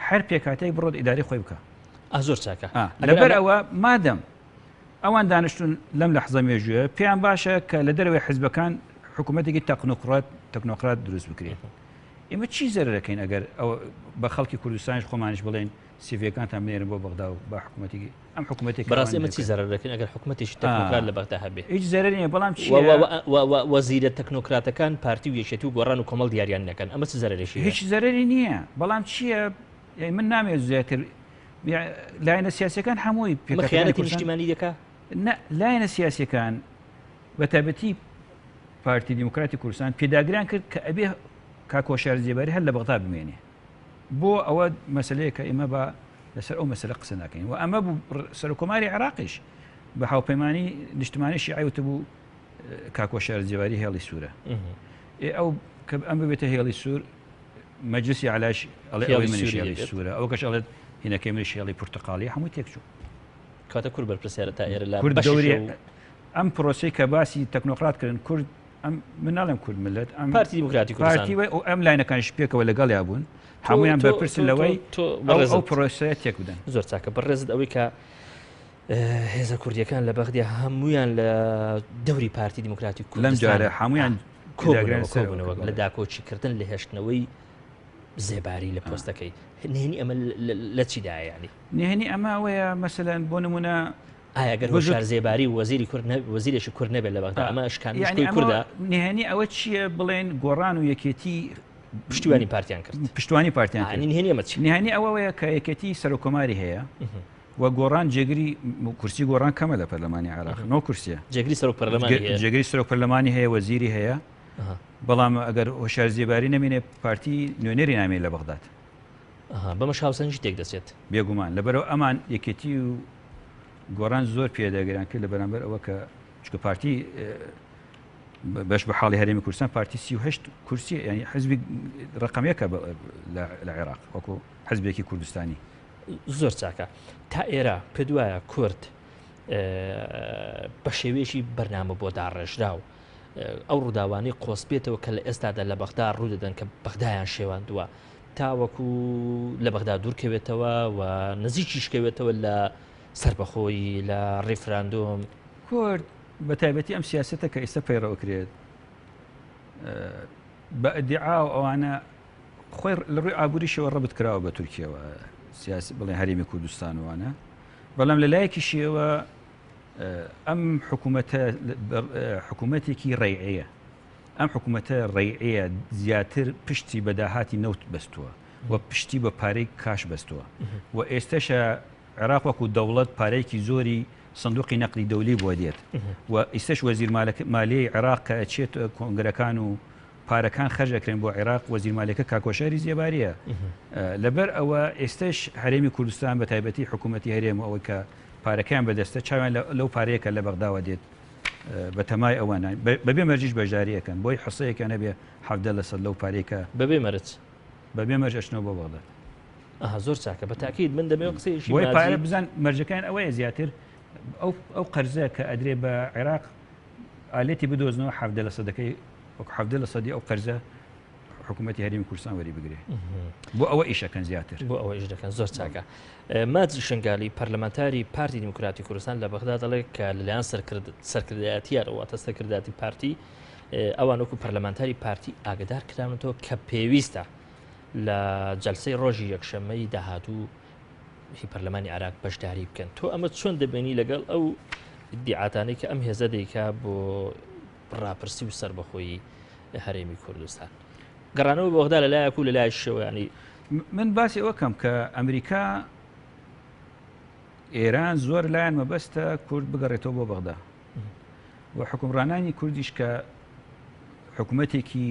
هەر پێکاتێک بڕۆت ئیداری خۆی بکە زۆر چاکە لەبەر ئەوە مادەم ئەوان دانیشتون لەم لەحظە مێژوویە پێیان باشە کە لە دەروێ حیزبەکان حکوومەتێکی تەکنۆقرات دروست بکرێت ئێمە چی زەرەکەین ئەگەر بە خەڵکی کوردستانش خۆمانش بڵێن سیڤەکانتان بنێرن بۆ بەغدا و بە حکوومەتێکی ئەم حکوومەتێک بەڕاستی ئێمە چی زەرەکەین ئەگەر حکوومەتێکی تەکنۆقرات لە بەغدا هەبێ هیچ زەرەر نییە بەڵام وەزیرە تەکنۆقراتەکان پارتی و یەکێتی و گۆڕان و کۆمەڵ دیاریان نەکەن ئەمە چ زەرێکی هیچ زەرەری نییە بەڵام چییە من نامێت زیاتر لایەنە سیاسەکان هەمووی خیانەتی نیشتیمانی دەکا لایەنە سیاسەکان بە تایبەتی پارتی دیموکراتی کوردستان پێداگریان کرد کە ئەبێ کاکۆشار زیێباری هەر لە بەغدا بمێنێ بۆ ئەوە مەسلەیە کە ئێمە بە لەسەر ئەو مەسلە قسە ناکەین و ئەمە بوو سەرۆکۆماری عێراقیش بە هاوپەیمانی نیشتمانی شیعەوتە بوو کاکۆشار زیێباری هێڵی سوورە ئەو کە ئەم ببێتە هێڵی سوور مەجلسی علاش ئەڵێ منیشی سوورە ئەو کەش ئەڵێت هینەکەی منیشی هێڵی پورتقاڵی هەمووی تێکچوو کاتە کورد بەرپرسیارە تا ئێرە لە کورد دەوری ئەم پرۆسی کە باسی تەکنۆقرات کردن کورد من ناڵێم کورد ملت ئەم پارتی دیموکراتی کوردستان پارتی ئەم لاینەکانش پێکەوە لەگەڵ یابوون هەمویان بەرپرسن لەوەی ئەو پرۆسەیە تێک بدەن زۆر چاکە بەڕێزت ئەوەی کە هێزە کوردیەکان لە بەغدیا هەمویان لە دەوری پارتی دیموکراتی کوردستان لەم جارە هەمویان کۆبوونەوە لە داکۆچیکردن لە هێشتنەوەی زێباری لە پۆستەکەی نهێنی ئەمە لە چیدا ینی نهێنی ئەمە ئەوەیە مەسەلەن بۆ نمونە ئاگەر هۆشار زێباری وەزیری کورد وەزیرێکی کورد نەبێت لە بەغدا ئەمە شکانی کوردە نهێنی ئەوە چییە بڵێن گۆڕان و یەکێتی پشتیوانی پارتیان کرد پشتوانی پارتیان نهێنی ئەمە چی نهێنی ئەوەیە کە یەکێتی سەرۆکۆماری هەیە و گۆڕان جێگری کورسی گۆڕان کەمە لە پەرلەمانی عێراق نۆ کورسیە جێگری سەرۆک پەرلەمانی جێگری سەرۆک پەرلەمانی هەیە وەزیری هەیە بەڵام ئەگەر هۆشار زێباری نەمێنێ پارتی نوێنەری نامێت لە بەغداد بەمە شاوسەنجی تێک دەچێت بێگومان لەبەرەوە ئەمان یەکێتی و گۆڕان زۆر پێداگران کرد لە بەرامبەر ئەوە کە چکە پارتی بەش بە حاڵی هەرێمی کوردستان پارتی 38 کورسی ینی حزبی ڕقەمەکە لە عێراق وەکو حزبێکی کوردستانی زۆر چاکە تا ئێرە پێ دوایە کورد بە شێوێشی بەرنامە بۆ داڕێژرا و ئەو ڕووداوانی قۆسپێتەوە کە لە ئێستادا لە بەغدا ڕوودەدەن کە بەغدایان شێواندووە تاوەکو لە بەغدا دوورکەوێتەوە و نزیکی شکەوێتەوە لە سربەخۆی لە ڕیفراندۆم کورد بە تایبەتی ئەم سیاسەتە کە ئێستا پەیڕەوە بە ئەدعا و ئەوانە خۆی لە ڕووی ئابووریشەوە ڕەبت کراوە بە تورکیەوە سیاسی بڵێ هەرێمی کوردستان وانە بەڵام لە لایەکیشیەوە ئەم حکوومەتێکی ڕێعەیە ئەم حکوومەتە ڕێعەیە زیاتر پشتی بەداهاتی نەوت بەستووە و پشتی بە پارەی کاش بەستووە و ئێستاشە عێراق وەکو دەوڵەت پارەیەکی زۆری سندوقی نەقلی دەولی بۆ دێت و ئیسەش وەزیر مالیەی عێراق کە ئەچێت کۆنگرەکان و پارەکان خەرجەکرێن بۆ عێراق وەزیر مالیەکە کاکۆشاری زیێباریە لەبەر ئەوە ئێستش هەرێمی کوردستان بە تایبەتی حکوومەتی هەرێم ئەوەی کە پارەکان بەدەستە چاویان لەو پارەیەکە لە بەغداوە دێت بە تەمای ئەوانە بەبێ مەرجیش بەژاریەکەن بۆی حسەیەکە نەبێ 70% لەو پارێکە بەبێ مەرج بەبێ مەرجەشنەوە بۆ بەغدا زۆر چاکە بە تاکید من دەبێ قسەیشی بۆی پارە بزان مەرجەکان ئەوەیە زیاتر ئەو قەرزە کە ئەدرێ بە عێراق ئالێتی بدۆزنەوە 70%ەکەی 70% ئەو قەرزە حکوومەتی هەرێمی کوردستان وەری بگرێ بۆ ئەوە ئیشەکەن زیاتر بۆ ئەوە ئیش دەکەن زۆر چاکە ماج شنگالی پەرلەمانتاری پارتی دیموکراتی کوردستان لە بەغدا دەڵێ کە لەلایەن سەرکردایەتیار ئەواتە سەرکردایەتی پارتی ئەوان وەکو پەرلەمانتاری پارتی ئاگدار کراونەوە کە پێویستە لە جەلسەی ڕۆژی یەکشەممەی داهاتوو هی پەرلەمانی عێراق بەشداری بکەن تۆ ئەمە چۆن دەبێنی لەگەڵ ئەو دیعاتانەی کە ئەم هێزە دەیکا بۆ ڕاپرسی و سربەخۆیی هەرێمی کوردستان گەڕانەوە بەغدا لە لایەک و لە لای شەوە ینی من باسی ئەوە کەم کە ئەمریکا ئێران زۆر لایەن مەبەستە کورد بگەڕێتەوە بۆ بەغدا و حکومڕانانی کوردیش کە حکوومەتێکی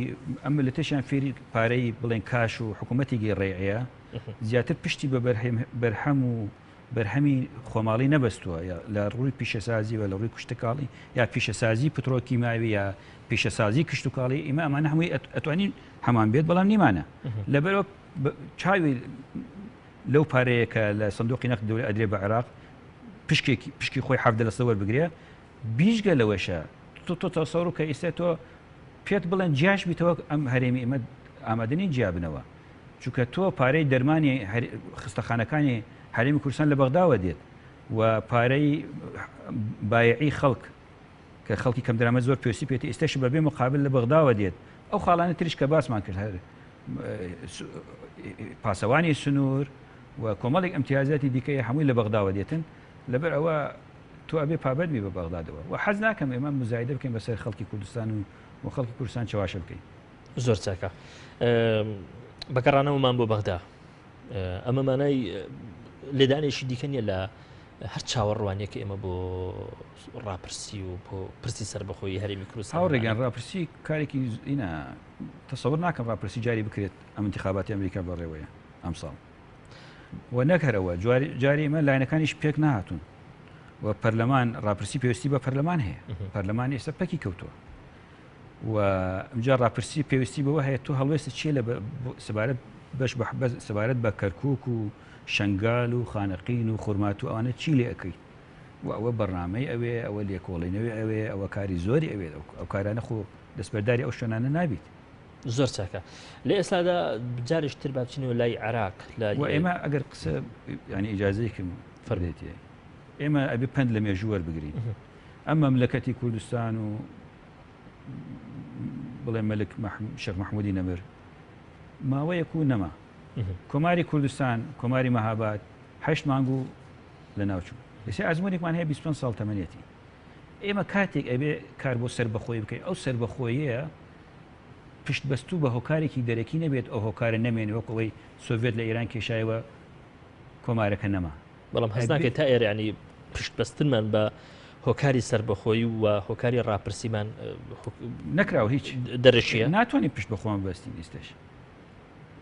ئەم ملەتەشیان فێری پارەی بڵێن کاش و حکوومەتێکی ڕێعەیە زیاتر پشتی بە بەرهەم و بەرهەمی خۆماڵی نەبەستووە لە ڕووی پیشەسازی و لە ڕووی کوشتەکاڵی یا پیشەسازی پترۆکی ماوی یا پیشەسازی کشتتوکاڵی ئێمە ئەمانە هەمووی ئەتوانین هەمان بێت بەڵام نیمانە لەبەرەوە چاوی لەو پارەیە کە لە سندوقی نەقد دەوڵەت ئەدرێ بە عێراق پشکی خۆی 17 وەربگرێ بیشگە لەوەشە تۆ تەسەوڕ کە ئێستا تۆ پێت بڵێن جیاش بیتەوە ئەم هەرێمی ئێمە ئامادەنی جیابنەوە چونکە تۆ پارەی دەرمانی خستەخانەکانی هەرێمی کوردستان لە بەغداوە دێت و پارەی بایعی خەڵک کە خەڵکی کەم دەرامەت زۆر پێویستی پێێتی ئێستاش بەبێ مقابل لە بەغداوە دێت ئەو خاڵانە تریش کە باسمان کرد هەر پاسەوانی سنوور و کۆمەڵێک ئەمتیازاتی دیکەی هەمووی لە بەغداوە دێتن لەبەر ئەوە تۆ ئەبێ پابەرمی بە بەغدادەوە و حەز ناکەم ئێمە مزایدە بکەین بەسەر خەڵکی کوردستان و خەڵکی کوردستان چاواشە بکەین. زۆر چاکە بەگەڕانەوەمان بۆ بەغدا ئەمە مانای لێدانێکی دیکە نیە لە هەر چاوەڕوانیەکە ئێمە بۆ ڕاپرسی و بۆ پرسی سەربەخۆی هەرێمی کوردستان هاوڕێگەن ڕاپرسی کارێکی ئینە تەسەوڕ ناکەم ڕاپرسی جاری بکرێت ئەم انتخاباتی ئەمریکا بەڕێوەیە ئەم ساڵ و نەکەرەوە جاری ئمە لاینەکانیش پێک نهاتون و پەرلەمان ڕاپرسی پێویستی بە پەرلەمان هەیە پەرلەمان ئێستا پەکی کەوتووە و ئەمجا ڕاپرسی پێویستی بەوە هەیە تۆ هەڵوێستە چیە لە سەبارەت بەش سەبارەت بە کەرکووک و شنگال و خانەقین و خورمات و ئەوانە چی لێ ئەەکەیت و ئەوە بەڕنامەی ئەوێ ئەوە لێکۆڵینەوەی ئەوێ ئەوە کاری زۆری ئەوێ ئەو کارانە خۆ دەستبەرداری ئەو شوێنانە نابیت. زۆر چاکە لە ئێستادا بجارش تر بچینەوە لای عراق ئێمە ئەگەر قسە ینی ئیجازەیەکم فەردێتی ئێمە ئەبێ پند لە مێژوو وەربگرین ئەم مەملەکەتی کوردستان و بڵێ مەلک شێخ مەحموودی نەمر ماوەیەک و نەما کۆماری کوردستان کۆماری مەهاباد 8 مانگ و لە ناوچوو لەسێ ئازمونێکمان هەیە 25 ساڵ تەمەنێتی ئێمە کاتێک ئەبێ کار بۆ سەربەخۆی بکەین ئەو سەربەخۆیەیە پشت بەستوو بە هۆکارێکی دەرەکی نەبێت ئەو هۆکارە نەمێنێ وەکەوەی سۆڤێت لە ئێران کێشایەوە کۆمارەکە نەما بەڵام هەست ناکەێت تا ئێرە ینی پشت بەستنمان بە هۆکاری سەربەخۆیی و هۆکاری ڕاپرسیمان نەکراوە هیچ دەرەشیە ناتوانین پشت بەخۆمان بەستین ئێستش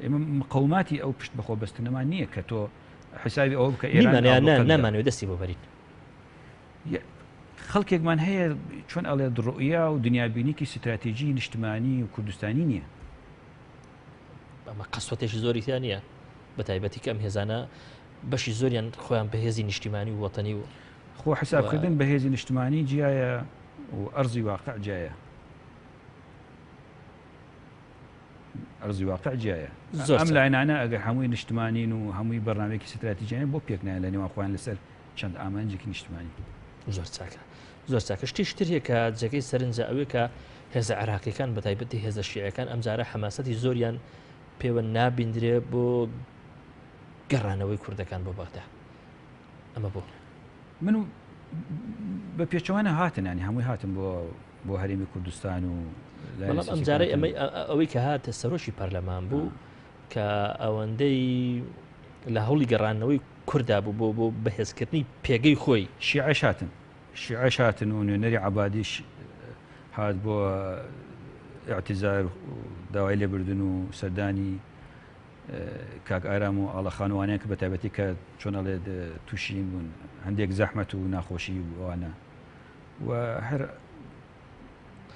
ئێمە مقەوماتی ئەو پشت بەخۆ بەستنەمان نییە کە تۆ حسابی ئەوە بکە ئێران نامانوێت دەستی بۆ بەرین خەڵکێکمان هەیە چۆن ئەڵێ دڕۆیا و دنیابینیکی استراتیژی نیشتمانی و کوردستانی نییە ئەمە قەسوەتێکی زۆریان نییە بە تایبەتی کە ئەم هێزانە بەشی زۆریان خۆیان بەهێزی نیشتیمانی و وەتەنی و خۆ حسابکردن بەهێزی نیشتمانی جیایە و ئەرزی واقع جایە ئەرزی واقع جایە ئەم لاینانە ئەگەر هەمووی نیشتمانین و هەمووی بەڕنامێکی استراتیژیان بۆ پێک نایە لە نێوان خۆیان لەسەر چەند ئامانجێکی نیشتمانی زۆر چاکە زۆر چاکە شتی شتێک کە جێگەی سەرنجە ئەوەیە کە هێزە عراقیەکان بە تایبەتی هێزە شیعەکان ئەم جارە حەماسەتی زۆریان پێوە نابیندرێ بۆ گەڕانەوەی کوردەکان بۆ بەغدا ئەمە بۆ من بە پێچەوانە هاتنانی هەمووی هاتم بۆ هەرێمی کوردستان و بەڵام ئەم جارە ئەوەی کە هاتە سەرۆشی پەرلەمان بوو کە ئەوەندەی لە هەوڵی گەڕانەوەی کووردا بوو بۆ بەهێزکردنی پێگەی خۆی شیعەش هاتن و نوێنەری عەبادیش هات بۆ اعتیزار داوای لێبردن و سەردانی کاک ئارام و ئاڵەخانوانیان کە بە تایبەتی کە چۆن ئەڵێ تووشین بوون هەندێک زەحمەت و ناخۆشی و ئەوانە و هەر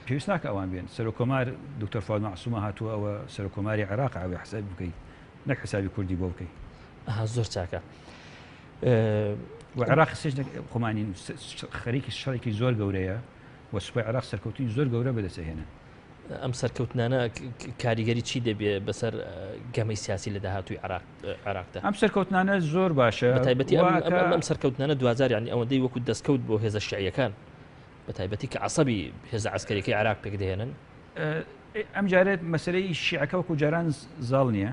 پێویست ناکە ئەوان بێن سەرۆکۆمار دکتۆر فاضل معسوومە هاتووە ئەوە سەرۆکۆماری عێراق ئەوێ حسابی بکەیت نەک حسابی کوردی بۆ بکەیت زۆر چاکە و عێراق سێژ خۆمانی خەریکی شەڕێکی زۆر گەورەیە و سوپای عێراق سەرکەوتنی زۆر گەورە بەدەستهێنن ئەم سەرکەوتنانە کاریگەری چی دەبێ بەسەر گەمەی سیاسی لە داهاتووی عێراقدا ئەم سەرکەوتنانە زۆر باشە بە تایبەتی ئەم سەرکەوتنانە دوزار ینی ئەوەندەی وەکو دەستکەوت بۆ هێزە شیعەکان بە تایبەتی کە عەسەبی هێزە عەسکەریەکەی عێراق پێک دەهێنن ئەم جارێت مەسەلەی شیعەکە وەکو جاران زاڵ نییە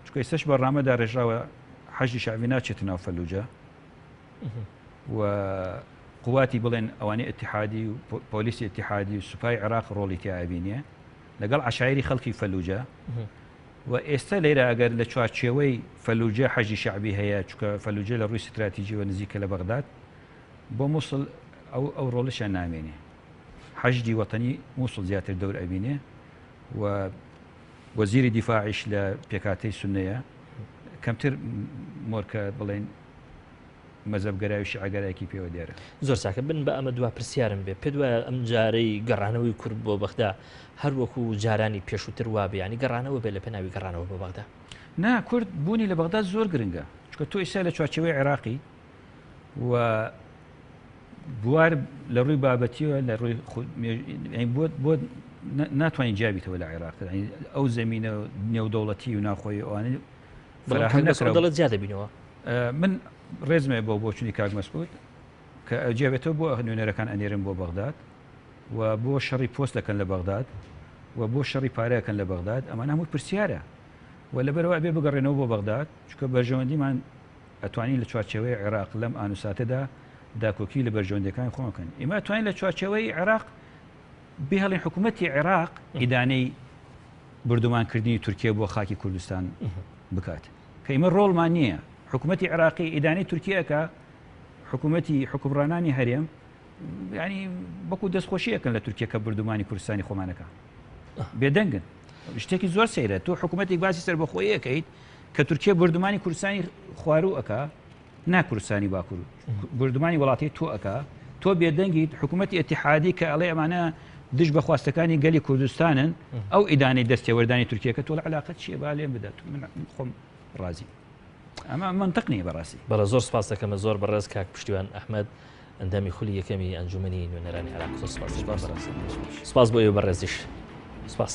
چکە ئێستش بەڕامەدا ڕێژراوە حەجی شعبی ناچێت ناو فەلوجە و قواتی بڵێن ئەوانەی ئەتیحادی و پۆلیسی ئەتیحادی و سوپای عێراق ڕۆڵی تیابینیە لەگەڵ عەشایری خەڵکی فەلوجە و ئێستا لێرە ئەگەر لە چوارچێوەی فەلوجە حەجی شعبی هەیە چکە فەلوجە لە ڕووی استراتیژی و نزیکە لە بەغداد بۆ مووسڵ ئەو ڕۆڵشیان نامێنێ حەجی وەتەنی مووسڵ زیاتر دەور ئەبینێ و وەزیری دیفاعیش لە پێکاتەی سونەیە کەمتر مۆرکە بڵێن مەزەبگەرای و شیعەگەرایەکی پێوە دیارە زۆر چاکە بن بە ئەمە دوا پرسیارم بێ پێ دوایە ئەم جارەی گەڕانەوەی کورد بۆ بەغدا هەر وەکو جارانی پێشووتر وابێ ینی گەڕانەوە بێ لە پێناوی گەڕانەوە بۆ بەغدا نا کورد بوونی لە بەغدا زۆر گرنگە چکە تۆ ئیسا لە چوارچەوەی عێراقی و بوار لە ڕووی بابەتیەوە لە ڕووی بۆ ناتوانین جابیتەوە لە عێراق ئەو زمینە نێودەوڵەتی و ناخۆی ئەوانە دەڵێت زیادە بینەوە. من ڕێزمێ بۆ بۆچوونی کاک مەسعود کە جێبێتەوە بۆ نوێنەرەکان ئەنێرن بۆ بەغداد و بۆ شەڕی پۆست دەکەن لە بەغداد و بۆ شەڕی پارەکەن لە بەغداد ئەمان هەموو پرسیارە و لەبەرەوە بێ بگەڕێنەوە بۆ بەغداد چکە بەرژەوەندیمان ئەتوانین لە چوارچەوەی عێراق لەم ئانوساتەدا داکۆکی لە بەرژەوەندەکان خۆمەکەن ئێمە توانین لە چوارچەوەی عێراق بهێڵین حکوومەتی عێراق ئیدانەی بردومانکردنی تورکیا بۆ خاکی کوردستان بکات کە ئێمە ڕۆڵمان نییە حکوومەتی عێراقی ئیدانەی تورکیەکە حکوومەتی حکومڕانانی هەرێم ینی بەکو دەستخۆشیەکەن لە تورکیا کە بردومانی کوردستانی خۆمانەکە بێدەنگن شتێکی زۆر سەیرە تۆ حکوومەتی باسی سەربەخۆیەکەیت کە تورکیا بردومانی کوردستانی خوارو ئەکا ناکوردستانی باکوور بردومانی وڵاتی تۆ ئەکا تۆ بێدەنگیت حکوومەتی ئەتیحادی کە ئەڵێ ئەمانە دش بە خواستەکانی گەلی کوردستانن ئەو ئیدانی دەستێوەردانی تورکیەکە تۆ لە علاقەت چیە با لێم بدات من خۆم ڕازی ئەمە منطق نییە بەڕاستی. بەڵە زۆر سپاس دەکەمە زۆر بەڕێز کاک پشتیوان ئەحمەد ئەندامی خولی یەکەمی ئەنجومەنی نوێنەرانی عێراق. سپاس بۆ ئێوە بەڕێزیش. سپاس.